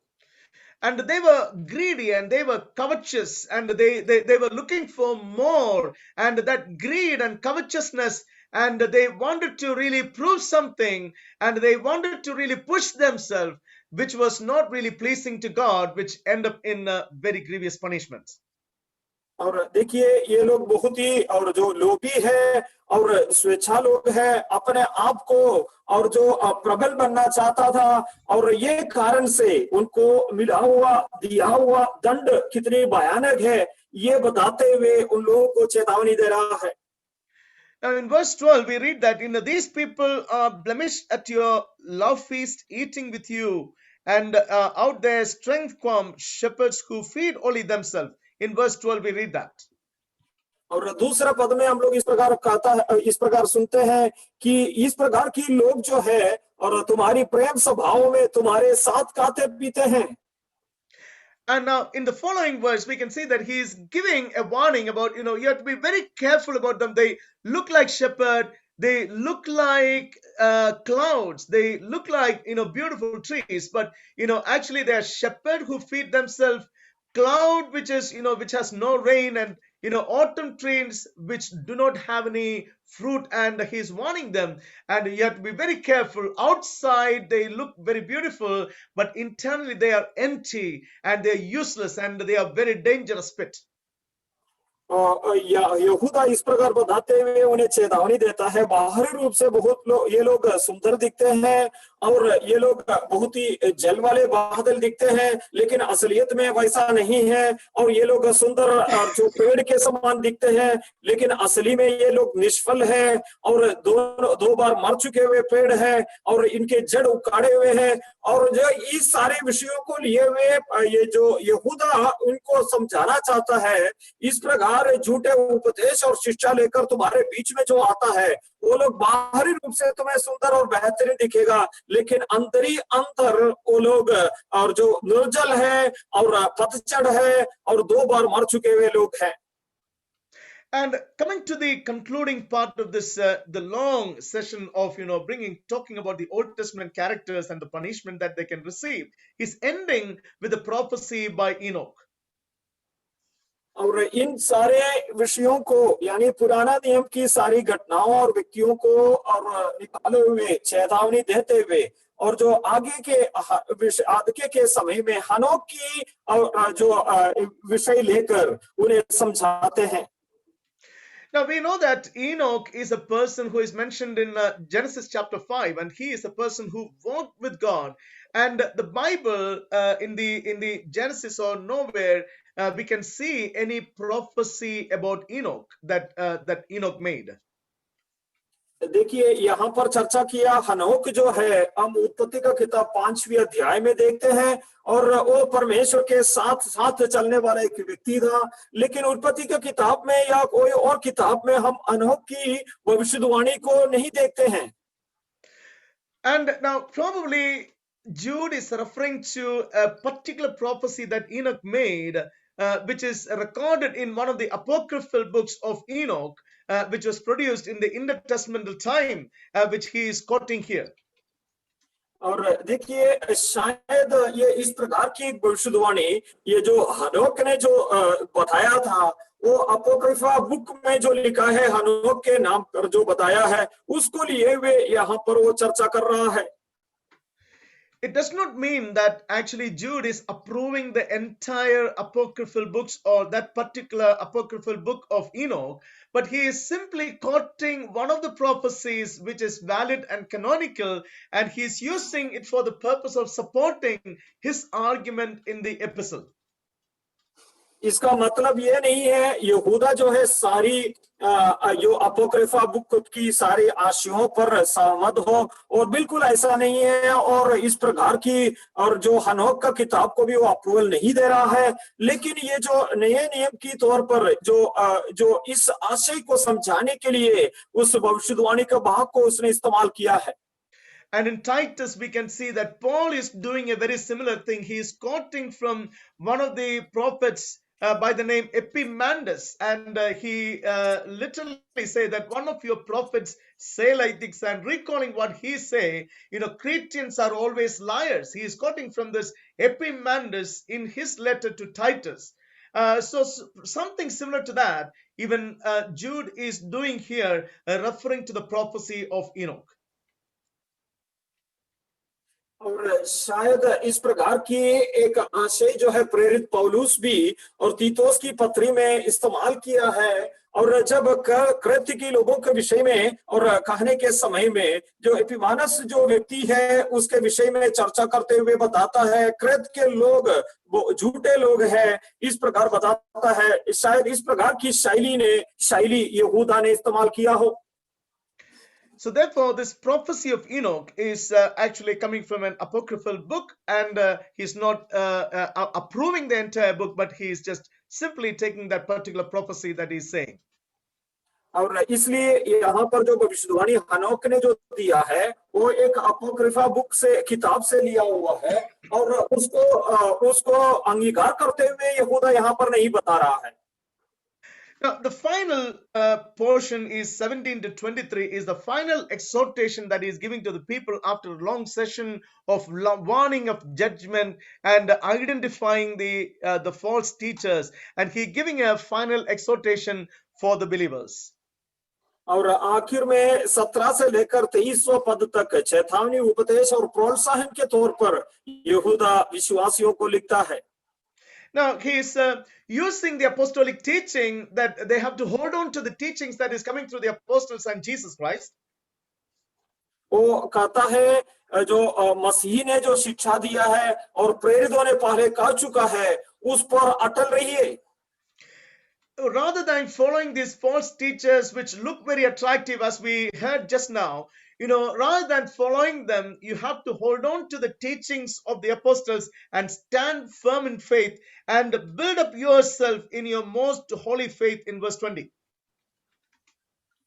And they were greedy and they were covetous and they were looking for more, and that greed and covetousness, and they wanted to really prove something, and they wanted to really push themselves, which was not really pleasing to God, which end up in very grievous punishments. और देखिए ये लोग बहुत ही और जो लोभी है और स्वेच्छा लोग है, अपने आप को और जो प्रबल बनना चाहता था, और ये कारण से उनको मिला हुआ दिया हुआ दंड कितनी भयानक है, ये बताते हुए उन लोगों को चेतावनी दे रहा है। Now in verse 12 we read that these people are blemished at your love feast, eating with you, and out there strength come shepherds who feed only themselves. In verse 12 we read that. और दूसरा पद में हम लोग इस प्रकार सुनते हैं कि इस प्रकार की लोग जो है और तुम्हारी प्रेम स्वभाव में तुम्हारे साथ खाते पीते हैं। And now in the following verse we can see that he is giving a warning about you have to be very careful about them. They look like shepherd, they look like clouds, they look like beautiful trees, but actually they are shepherd who feed themselves, cloud which is which has no rain, and autumn trees which do not have any fruit, and he's warning them, and you have to be very careful. Outside they look very beautiful, but internally they are empty and they are useless and they are very dangerous pit. यहूदा इस प्रकार बताते हुए उन्हें चेतावनी देता है, बाहरी रूप से ये लोग सुंदर दिखते हैं और ये लोग बहुत ही जल वाले बादल दिखते हैं, लेकिन असलियत में वैसा नहीं है। और ये लोग सुंदर और जो पेड़ के समान दिखते हैं, लेकिन असली में ये लोग निष्फल हैं और दो बार मर चुके हुए पेड़ हैं और इनके जड़ उखाड़े हुए हैं। और जो इस सारे विषयों को लिए हुए ये जो यहूदा उनको समझाना चाहता है, इस प्रकार झूठे उपदेश और शिक्षा लेकर तुम्हारे बीच में जो आता है, वो लोग बाहरी रूप से तुम्हें सुंदर और बेहतरीन दिखेगा, लेकिन अंदर वो लोग और जो निर्जल है और पतझड़ है और दो बार मर चुके हुए लोग हैं। And coming to the concluding part of this, the long session of talking about the Old Testament characters and the punishment that they can receive, is ending with a prophecy by Enoch. और इन सारे विषयों को यानी पुराना नियम की सारी घटनाओं और व्यक्तियों को और निकाले हुए चेतावनी देते हुए और जो आगे के समय में हनोक की जो विषय लेकर उन्हें समझाते हैं। Now we know that Enoch is a person who is mentioned in Genesis chapter 5, and he is a person who walked with God. And the Bible, in the Genesis or nowhere, we can see any prophecy about Enoch that Enoch made. देखिए यहाँ पर चर्चा किया हनोक जो है हम उत्पत्ति का किताब 5वीं अध्याय में देखते हैं और वो परमेश्वर के साथ साथ चलने वाला एक व्यक्ति था, लेकिन उत्पत्ति का किताब में या कोई और किताब में हम हनोक की भविष्यवाणी को नहीं देखते हैं। And now, probably, Jude is referring to a particular prophecy that Enoch made, which is recorded in one of the apocryphal books of Enoch, which was produced in the intertestamental time, which he is quoting here. और देखिए शायद ये इस प्रकार की एक भविष्यवाणी ये जो हनोक ने जो बताया था वो अपोक्रिफा बुक में जो लिखा है हनोक के नाम पर जो बताया है उसको लिए हुए यहाँ पर वो चर्चा कर रहा है। It does not mean that actually Jude is approving the entire apocryphal books or that particular apocryphal book of Enoch, but he is simply quoting one of the prophecies which is valid and canonical, and he is using it for the purpose of supporting his argument in the epistle. इसका मतलब ये नहीं है यहूदा जो है सारी जो अपोक्रिफा बुक की सारी आशयों पर सहमत हो, और बिल्कुल ऐसा नहीं है, और इस प्रकार की और जो हनोक का किताब को भी वो अप्रूवल नहीं दे रहा है, लेकिन ये जो नए नियम की तौर पर जो इस आशय को समझाने के लिए उस भविष्यवाणी का भाग को उसने इस्तेमाल किया है। And in Titus, we can see that Paul is doing a very similar thing. He is quoting from one of the prophets by the name Epimandus, and he literally say that one of your prophets say like this, and recalling what he say, Cretans are always liars. He is quoting from this Epimandus in his letter to Titus. So something similar to that, even Jude is doing here, referring to the prophecy of Enoch. और शायद इस प्रकार की एक आशय जो है प्रेरित पौलुस भी और तीतोस की पत्री में इस्तेमाल किया है, और जब कृत्य के लोगों के विषय में और कहने के समय में जो एपिमानस जो व्यक्ति है उसके विषय में चर्चा करते हुए बताता है कृत्य के लोग वो झूठे लोग हैं, इस प्रकार बताता है। शायद इस प्रकार की शैली यहूदा ने इस्तेमाल किया हो। So therefore, this prophecy of Enoch is actually coming from an apocryphal book, and he's not approving the entire book, but he is just simply taking that particular prophecy that he's saying. और इसलिए यहाँ पर जो भविष्यवाणी हनोक ने जो दिया है वो एक अपोक्रिफा बुक से किताब से लिया हुआ है, और उसको अंगीकार करते हुए यहूदा यहाँ पर नहीं बता रहा है। Now, the final portion is 17 to 23 is the final exhortation that he is giving to the people after a long session of warning of judgment and identifying the false teachers, and he giving a final exhortation for the believers. और आखिर में 17 से लेकर 23वां पद तक चेतावनी, उपदेश और प्रोत्साहन के तौर पर यहूदा विश्वासियों को लिखता है। Now he is using the apostolic teaching that they have to hold on to the teachings that is coming through the apostles and Jesus Christ. वो कहता है जो मसीह ने जो शिक्षा दिया है और प्रेरितों ने पहले कह चुका है उस पर अटल रहिए। Rather than following these false teachers which look very attractive, as we heard just now, rather than following them, you have to hold on to the teachings of the apostles and stand firm in faith and build up yourself in your most holy faith in verse 20.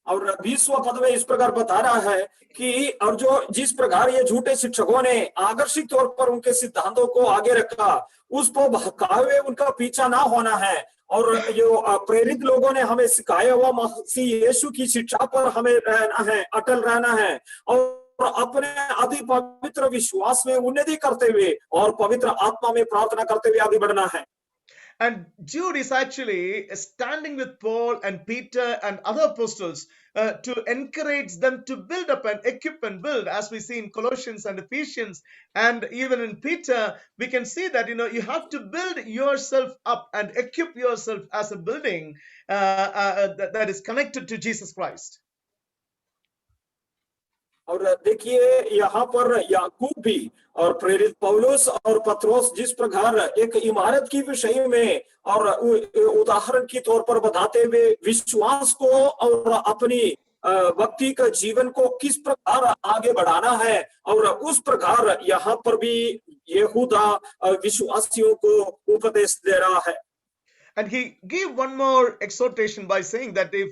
और 20वां पद में इस प्रकार बता रहा है कि और जो जिस प्रकार ये झूठे शिक्षकों ने आकर्षित तौर पर उनके सिद्धांतों को आगे रखा उस पर भटकाए हुए उनका पीछा ना होना है, और जो प्रेरित लोगों ने हमें सिखाया हुआ मसीह यीशु की शिक्षा पर हमें रहना है, अटल रहना है, और अपने अति पवित्र विश्वास में उन्नति करते हुए और पवित्र आत्मा में प्रार्थना करते हुए आगे बढ़ना है। And Jude is actually standing with Paul and Peter and other apostles to encourage them to build up and equip and build, as we see in Colossians and Ephesians, and even in Peter, we can see that you have to build yourself up and equip yourself as a building that is connected to Jesus Christ. और देखिए यहाँ पर याकूब भी और प्रेरित पौलुस और पत्रोस जिस प्रकार एक इमारत की विषय में और उदाहरण के तौर पर बताते हुए विश्वास को और अपनी व्यक्ति का जीवन को किस प्रकार आगे बढ़ाना है, और उस प्रकार यहाँ पर भी यहूदा विश्वासियों को उपदेश दे रहा है. And he gave one more exhortation by saying that if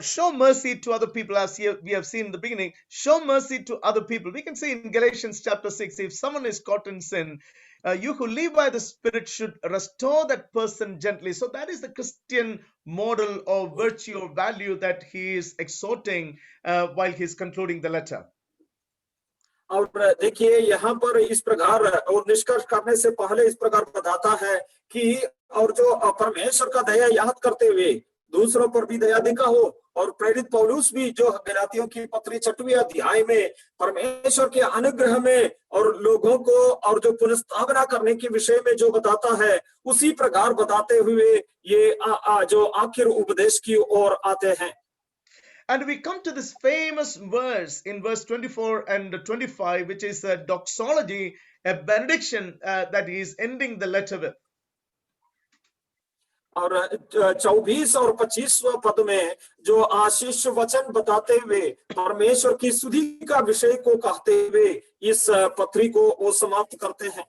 show mercy to other people, as we have seen in the beginning, show mercy to other people. We can see in Galatians chapter 6, if someone is caught in sin, you who live by the Spirit should restore that person gently. So that is the Christian model of virtue or value that he is exhorting while he's concluding the letter. और देखिए यहाँ पर इस प्रकार और निष्कर्ष करने से पहले इस प्रकार बताता है कि और जो परमेश्वर का दया याद करते हुए दूसरों पर भी दया दिखा हो. और प्रेरित पौलुस भी जो गलातियों की पत्री 6वें अध्याय में परमेश्वर के अनुग्रह में और लोगों को और जो पुनर्स्थापना करने के विषय में जो बताता है, उसी प्रकार बताते हुए ये जो आखिर उपदेश की ओर आते हैं. And we come to this famous verse in verse 24 and 25, which is a doxology, a benediction that he is ending the letter with. और 24 और 25वां पद में जो आशीष वचन बताते हुए परमेश्वर की स्तुति का विषय को कहते हुए इस पत्री को वो समाप्त करते हैं.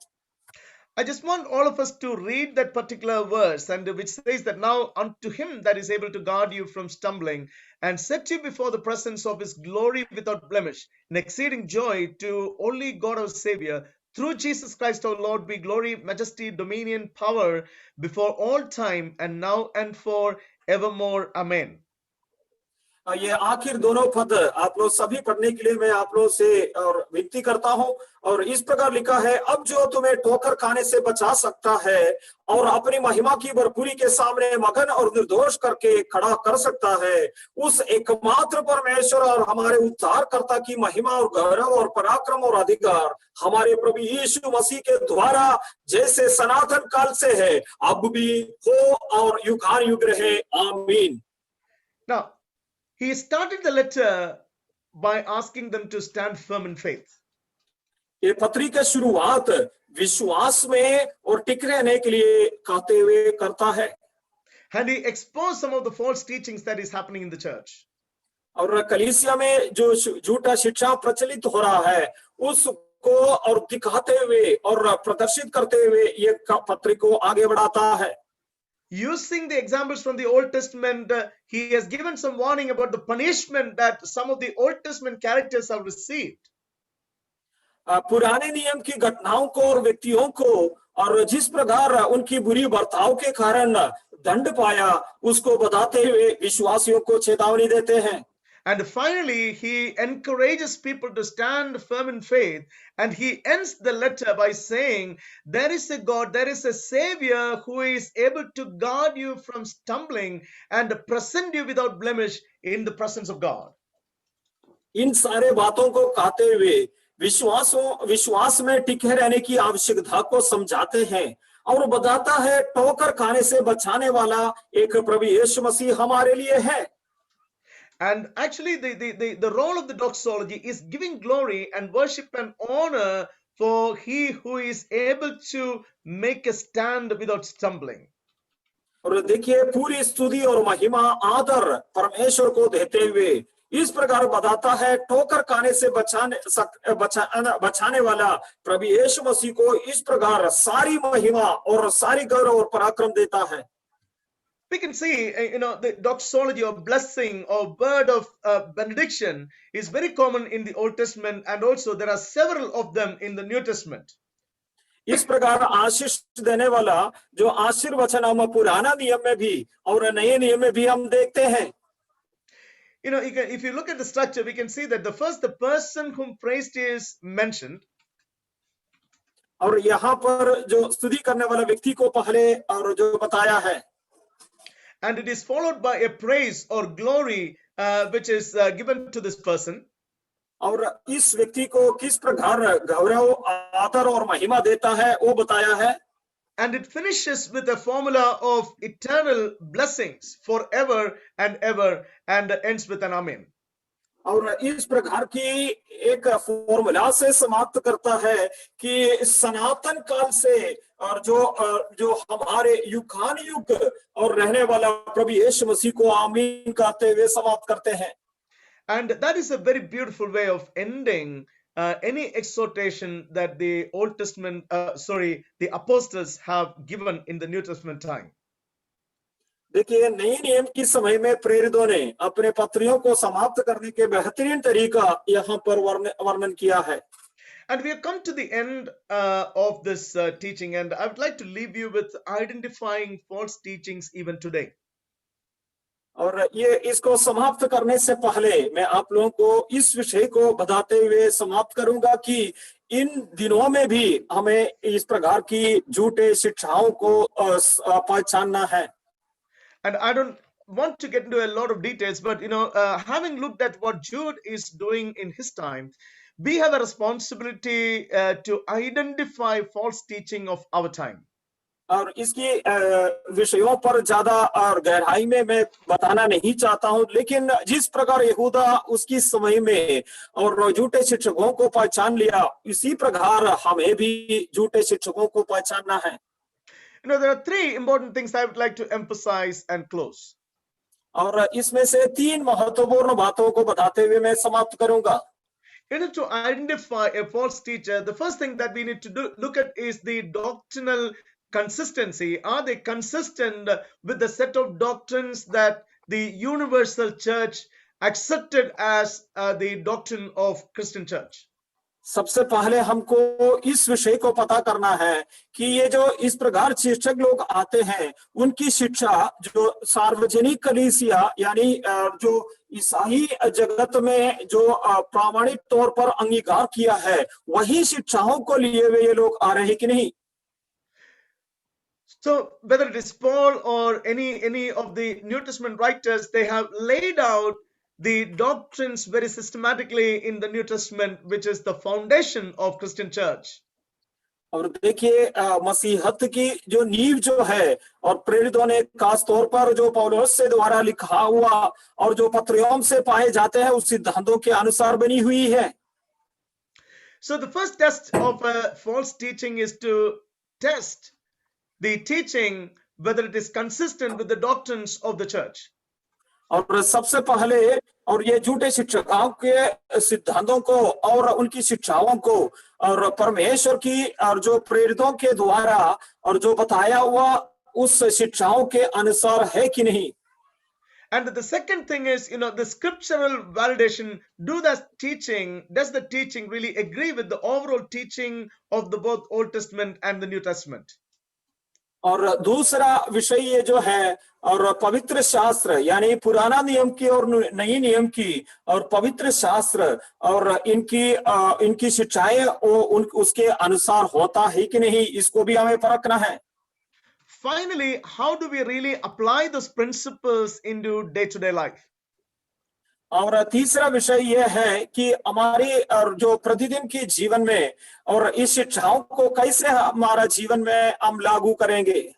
I just want all of us to read that particular verse, and which says that now unto him that is able to guard you from stumbling and set you before the presence of his glory without blemish, in exceeding joy, to only God our Savior, through Jesus Christ our Lord, be glory, majesty, dominion, power before all time and now and for evermore. Amen. ये आखिर दोनों पद आप लोग सभी पढ़ने के लिए मैं आप लोगों से और विनती करता हूं. और इस प्रकार लिखा है, अब जो तुम्हें ठोकर खाने से बचा सकता है और अपनी महिमा की भरपूरी के सामने मगन और निर्दोष करके खड़ा कर सकता है, उस एकमात्र परमेश्वर और हमारे उद्धारकर्ता की महिमा और गौरव और पराक्रम और अधिकार हमारे प्रभु यीशु मसीह के द्वारा जैसे सनातन काल से है, अब भी हो और युगान युग रहे. आमीन. Now, he started the letter by asking them to stand firm in faith. ये पत्री की शुरुआत विश्वास में और टिके रहने के लिए कहते हुए करता है. And he exposed some of the false teachings that is happening in the church. और कलीसिया में जो झूठा शिक्षा प्रचलित हो रहा है उसको और दिखाते हुए और प्रदर्शित करते हुए ये पत्री को आगे बढ़ाता है. Using the examples from the Old Testament, he has given some warning about the punishment that some of the Old Testament characters have received. पुराने नियम की घटनाओं को और व्यक्तियों को और जिस प्रकार उनकी बुरी बर्ताव के कारण दंड पाया, उसको बताते हुए विश्वासियों को चेतावनी देते हैं. And finally, he encourages people to stand firm in faith, and he ends the letter by saying, there is a God, there is a Savior who is able to guard you from stumbling and present you without blemish in the presence of God. इन सारे बातों को कहते हुए विश्वास में टिके रहने की आवश्यकता को समझाते हैं और बताता है ठोकर खाने से बचाने वाला एक प्रभु यीशु मसीह हमारे लिए है. And actually, the role of the doxology is giving glory and worship and honor for he who is able to make a stand without stumbling. और देखिए पूरी स्तुति और महिमा आदर परमेश्वर को देते हुए इस प्रकार बताता है ठोकर खाने से बचाने वाला प्रभु यीशु मसीह को इस प्रकार सारी महिमा और सारी गौरव और पराक्रम देता है. We can see, the doxology or blessing or word of benediction is very common in the Old Testament, and also there are several of them in the New Testament. इस प्रकार आशीष देने वाला जो आशीर्वचन हम पुराना नियम में भी और नए नियम में भी हम देखते हैं. If you look at the structure, we can see that the person whom praised is mentioned. और यहाँ पर जो स्तुति करने वाला व्यक्ति को पहले और जो बताया है, and it is followed by a praise or glory which is given to this person. और इस व्यक्ति को किस प्रकार गौरव, आदर और महिमा देता है वो बताया है। And it finishes with a formula of eternal blessings forever and ever, and ends with an amen. और इस प्रकार की एक फॉर्मूला से समाप्त करता है कि सनातन काल से और जो हमारे युगान युग और रहने वाला प्रभु यीशु मसीह को आमीन कहते हुए समाप्त करते हैं। And that is a very beautiful way of ending any exhortation that the Old Testament, the apostles have given in the New Testament time. देखिए, नए नियम के समय में प्रेरितों ने अपने पत्रियों को समाप्त करने के बेहतरीन तरीका यहाँ पर वर्णन किया है। And we have come to the end of this teaching, and I would like to leave you with identifying false teachings even today. और ये इसको समाप्त करने से पहले मैं आप लोगों को इस विषय को बताते हुए समाप्त करूंगा कि इन दिनों में भी हमें इस प्रकार की झूठे शिक्षाओं को पहचानना है। And I don't want to get into a lot of details, but having looked at what Jude is doing in his time, we have a responsibility to identify false teaching of our time. और इसकी विषयों पर ज्यादा और गहराई में मैं बताना नहीं चाहता हूं, लेकिन जिस प्रकार यहूदा उसकी समय में और झूठे शिक्षकों को पहचान लिया, इसी प्रकार हमें भी झूठे शिक्षकों को पहचानना है। There are three important things I would like to emphasize and close. और इसमें से तीन महत्वपूर्ण बातों को बताते हुए मैं समाप्त करूंगा। In order to identify a false teacher, the first thing that we need to look at is the doctrinal consistency. Are they consistent with the set of doctrines that the universal church accepted as the doctrine of Christian church? सबसे पहले हमको इस विषय को पता करना है कि ये जो इस प्रकार शिक्षक लोग आते हैं, उनकी शिक्षा जो सार्वजनिक कलीसिया यानी जो ईसाई जगत में जो प्रामाणिक तौर पर अंगीकार किया है, वही शिक्षाओं को लिए हुए ये लोग आ रहे हैं कि नहीं। So whether it is Paul or any of the New Testament writers, they have laid out the doctrines very systematically in the New Testament, which is the foundation of Christian church. और देखिए, मसीहत की जो नींव जो है और प्रेरितों ने खास तौर पर जो पौलुस से द्वारा लिखा हुआ और जो पत्रियों से पाए जाते हैं उस सिद्धांतों के अनुसार बनी हुई है। So the first test of a false teaching is to test the teaching whether it is consistent with the doctrines of the church. और सबसे पहले और ये झूठे शिक्षकों के सिद्धांतों को और उनकी शिक्षाओं को और परमेश्वर की और जो प्रेरितों के द्वारा और जो बताया हुआ उस शिक्षाओं के अनुसार है कि नहीं। And the second thing is, the scriptural validation. Does the teaching really agree with the overall teaching of the both Old Testament and the New Testament? और दूसरा विषय ये जो है और पवित्र शास्त्र यानी पुराना नियम की और नई नियम की और पवित्र शास्त्र और इनकी शिक्षाएं उसके अनुसार होता है कि नहीं, इसको भी हमें परखना है। Finally, how do we really apply those principles into day-to-day life? और तीसरा विषय यह है कि हमारे और जो प्रतिदिन के जीवन में और इस शिक्षाओं को कैसे हमारा जीवन में हम लागू करेंगे।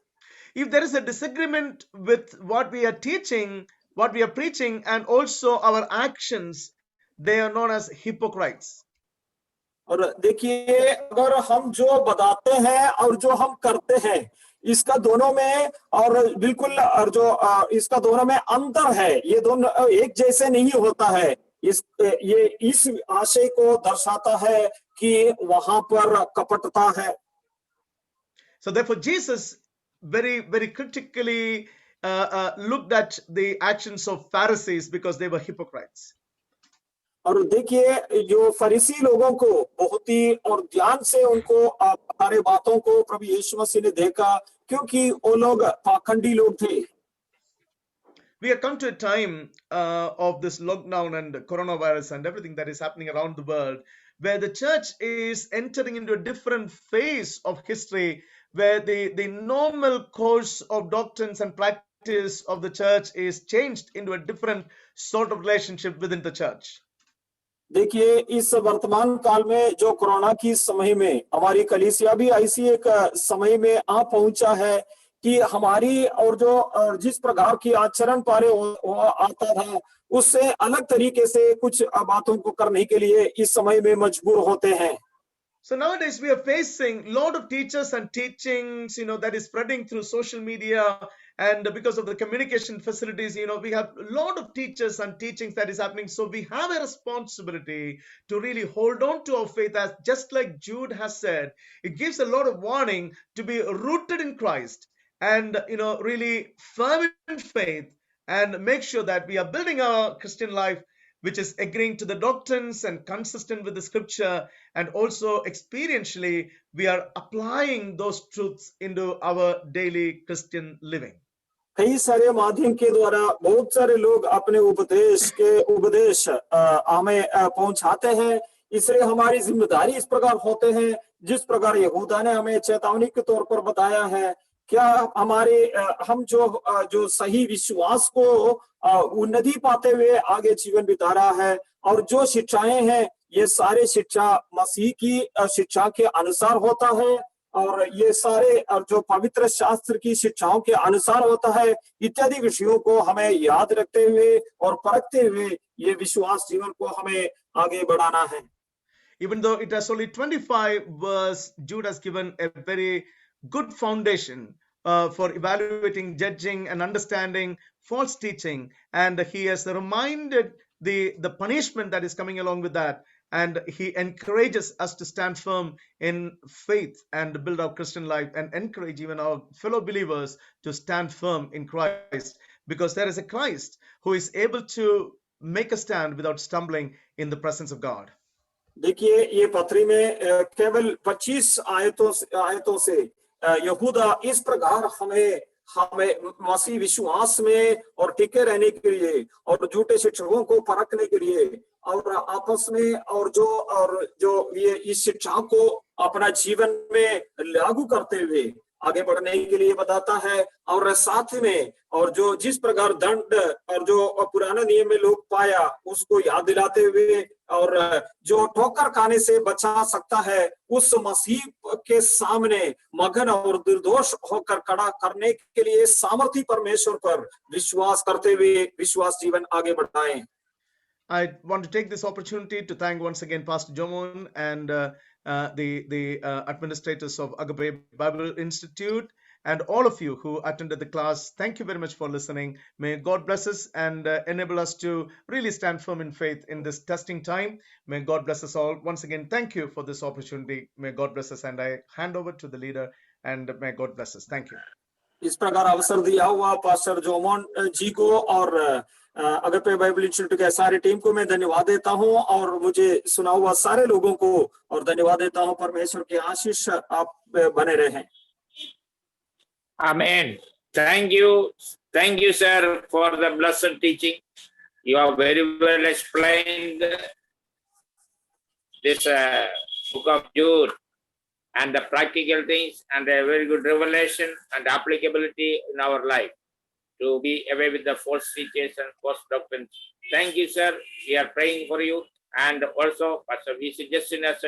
If there is a disagreement with what we are teaching, what we are preaching, and also our actions, they are known as hypocrites. और देखिए, अगर हम जो बताते हैं और जो हम करते हैं इसका दोनों में और बिल्कुल और जो इसका दोनों में अंतर है, ये दोनों एक जैसे नहीं होता है। ये इस आशय को दर्शाता है कि वहां पर कपटता है। So therefore Jesus very, very critically looked at the actions of Pharisees because they were hypocrites. और देखिए, जो फरीसी लोगों को बहुत ही और ध्यान से उनको सारे बातों को प्रभु यीशु मसीह ने देखा, क्योंकि वो लोग पाखंडी लोग थे। We have come to a time of this lockdown and coronavirus and everything that is happening around the world, where the church is entering into a different phase of history, where the normal course of doctrines and practice of the church is changed into a different sort of relationship within the church. देखिए, इस वर्तमान काल में जो corona की समय में हमारी कलीसिया भी ऐसी एक समय में आ पहुंचा है कि हमारी और जो जिस प्रकार की आचरण पारे आता था, उससे अलग तरीके से कुछ बातों को करने के लिए इस समय में मजबूर होते हैं। So nowadays we are facing a lot of teachers and teachings, that is spreading through social media, and because of the communication facilities, we have a lot of teachers and teachings that is happening. So we have a responsibility to really hold on to our faith, as just like Jude has said, it gives a lot of warning to be rooted in Christ and, really firm in faith, and make sure that we are building our Christian life which is agreeing to the doctrines and consistent with the scripture, and also experientially we are applying those truths into our daily Christian living. कई सारे माध्यम के द्वारा बहुत सारे लोग अपने उपदेश हमें पहुंचाते हैं, इसलिए हमारी जिम्मेदारी इस प्रकार होते हैं जिस प्रकार यहूदा ने हमें चेतावनी के तौर पर बताया है। क्या हमारे हम जो सही विश्वास को उन्नति पाते हुए आगे जीवन बिता रहा है, और जो शिक्षाएं हैं ये सारे शिक्षा मसीह की शिक्षा के अनुसार होता है, और ये सारे और जो पवित्र शास्त्र की शिक्षाओं के अनुसार होता है, इत्यादि विषयों को हमें याद रखते हुए और परखते हुए ये विश्वास जीवन को हमें आगे बढ़ाना है। Even though it has only 25 verse, Jude has given a very good foundation for evaluating, judging, and understanding false teaching, and he has reminded the punishment that is coming along with that, and he encourages us to stand firm in faith and build our Christian life, and encourage even our fellow believers to stand firm in Christ, because there is a Christ who is able to make a stand without stumbling in the presence of God. देखिए, ये पत्री में केवल 25 आयतों से यहूदा इस प्रकार हमें मसीह विश्वास में और टिके रहने के लिए और झूठे शिक्षकों को परखने के लिए और आपस में और जो ये इस शिक्षा को अपना जीवन में लागू करते हुए आगे बढ़ने के लिए बताता है, और साथ में और जो जिस प्रकार दंड और जो पुराने नियम में लोग पाया उसको याद दिलाते हुए, और जो ठोकर खाने से बचा सकता है उस मसीह के सामने मगन और निर्दोष होकर खड़ा करने के लिए सामर्थी परमेश्वर पर विश्वास करते हुए विश्वास जीवन आगे बढ़ाएं। I want to take this opportunity to thank once again Pastor Jomon and the administrators of Agape Bible Institute, and all of you who attended the class. Thank you very much for listening. May God bless us and enable us to really stand firm in faith in this testing time. May God bless us all. Once again, thank you for this opportunity. May God bless us, and I hand over to the leader, and may God bless us. Thank you. इस प्रकार अवसर दिया हुआ pastor Jomon जी को और अगपे Bible institute के सारी team को मैं धन्यवाद देता हूं, और मुझे सुना हुआ सारे लोगों को और धन्यवाद देता हूं। परमेश्वर की आशीष आप बने रहें। Amen. Thank you, sir, for the blessed teaching. You have very well explained this book of Jude and the practical things, and a very good revelation and applicability in our life to be away with the false teachers and false doctrines. Thank you, sir. We are praying for you, and also Pastor V.C. Justin has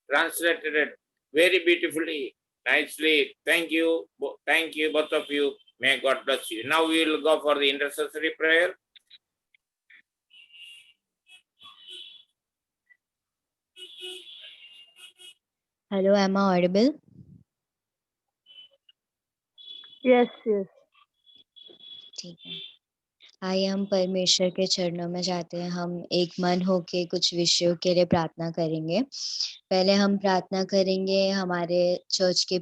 translated it very beautifully, nicely. Thank you, both of you. May God bless you. Now we will go for the intercessory prayer. Hello, am I audible? Yes. ठीक है। आइए हम परमेश्वर के चरणों में जाते हैं। हम एक मन होके कुछ विषयों के लिए प्रार्थना करेंगे। पहले हम प्रार्थना करेंगे हमारे चर्च के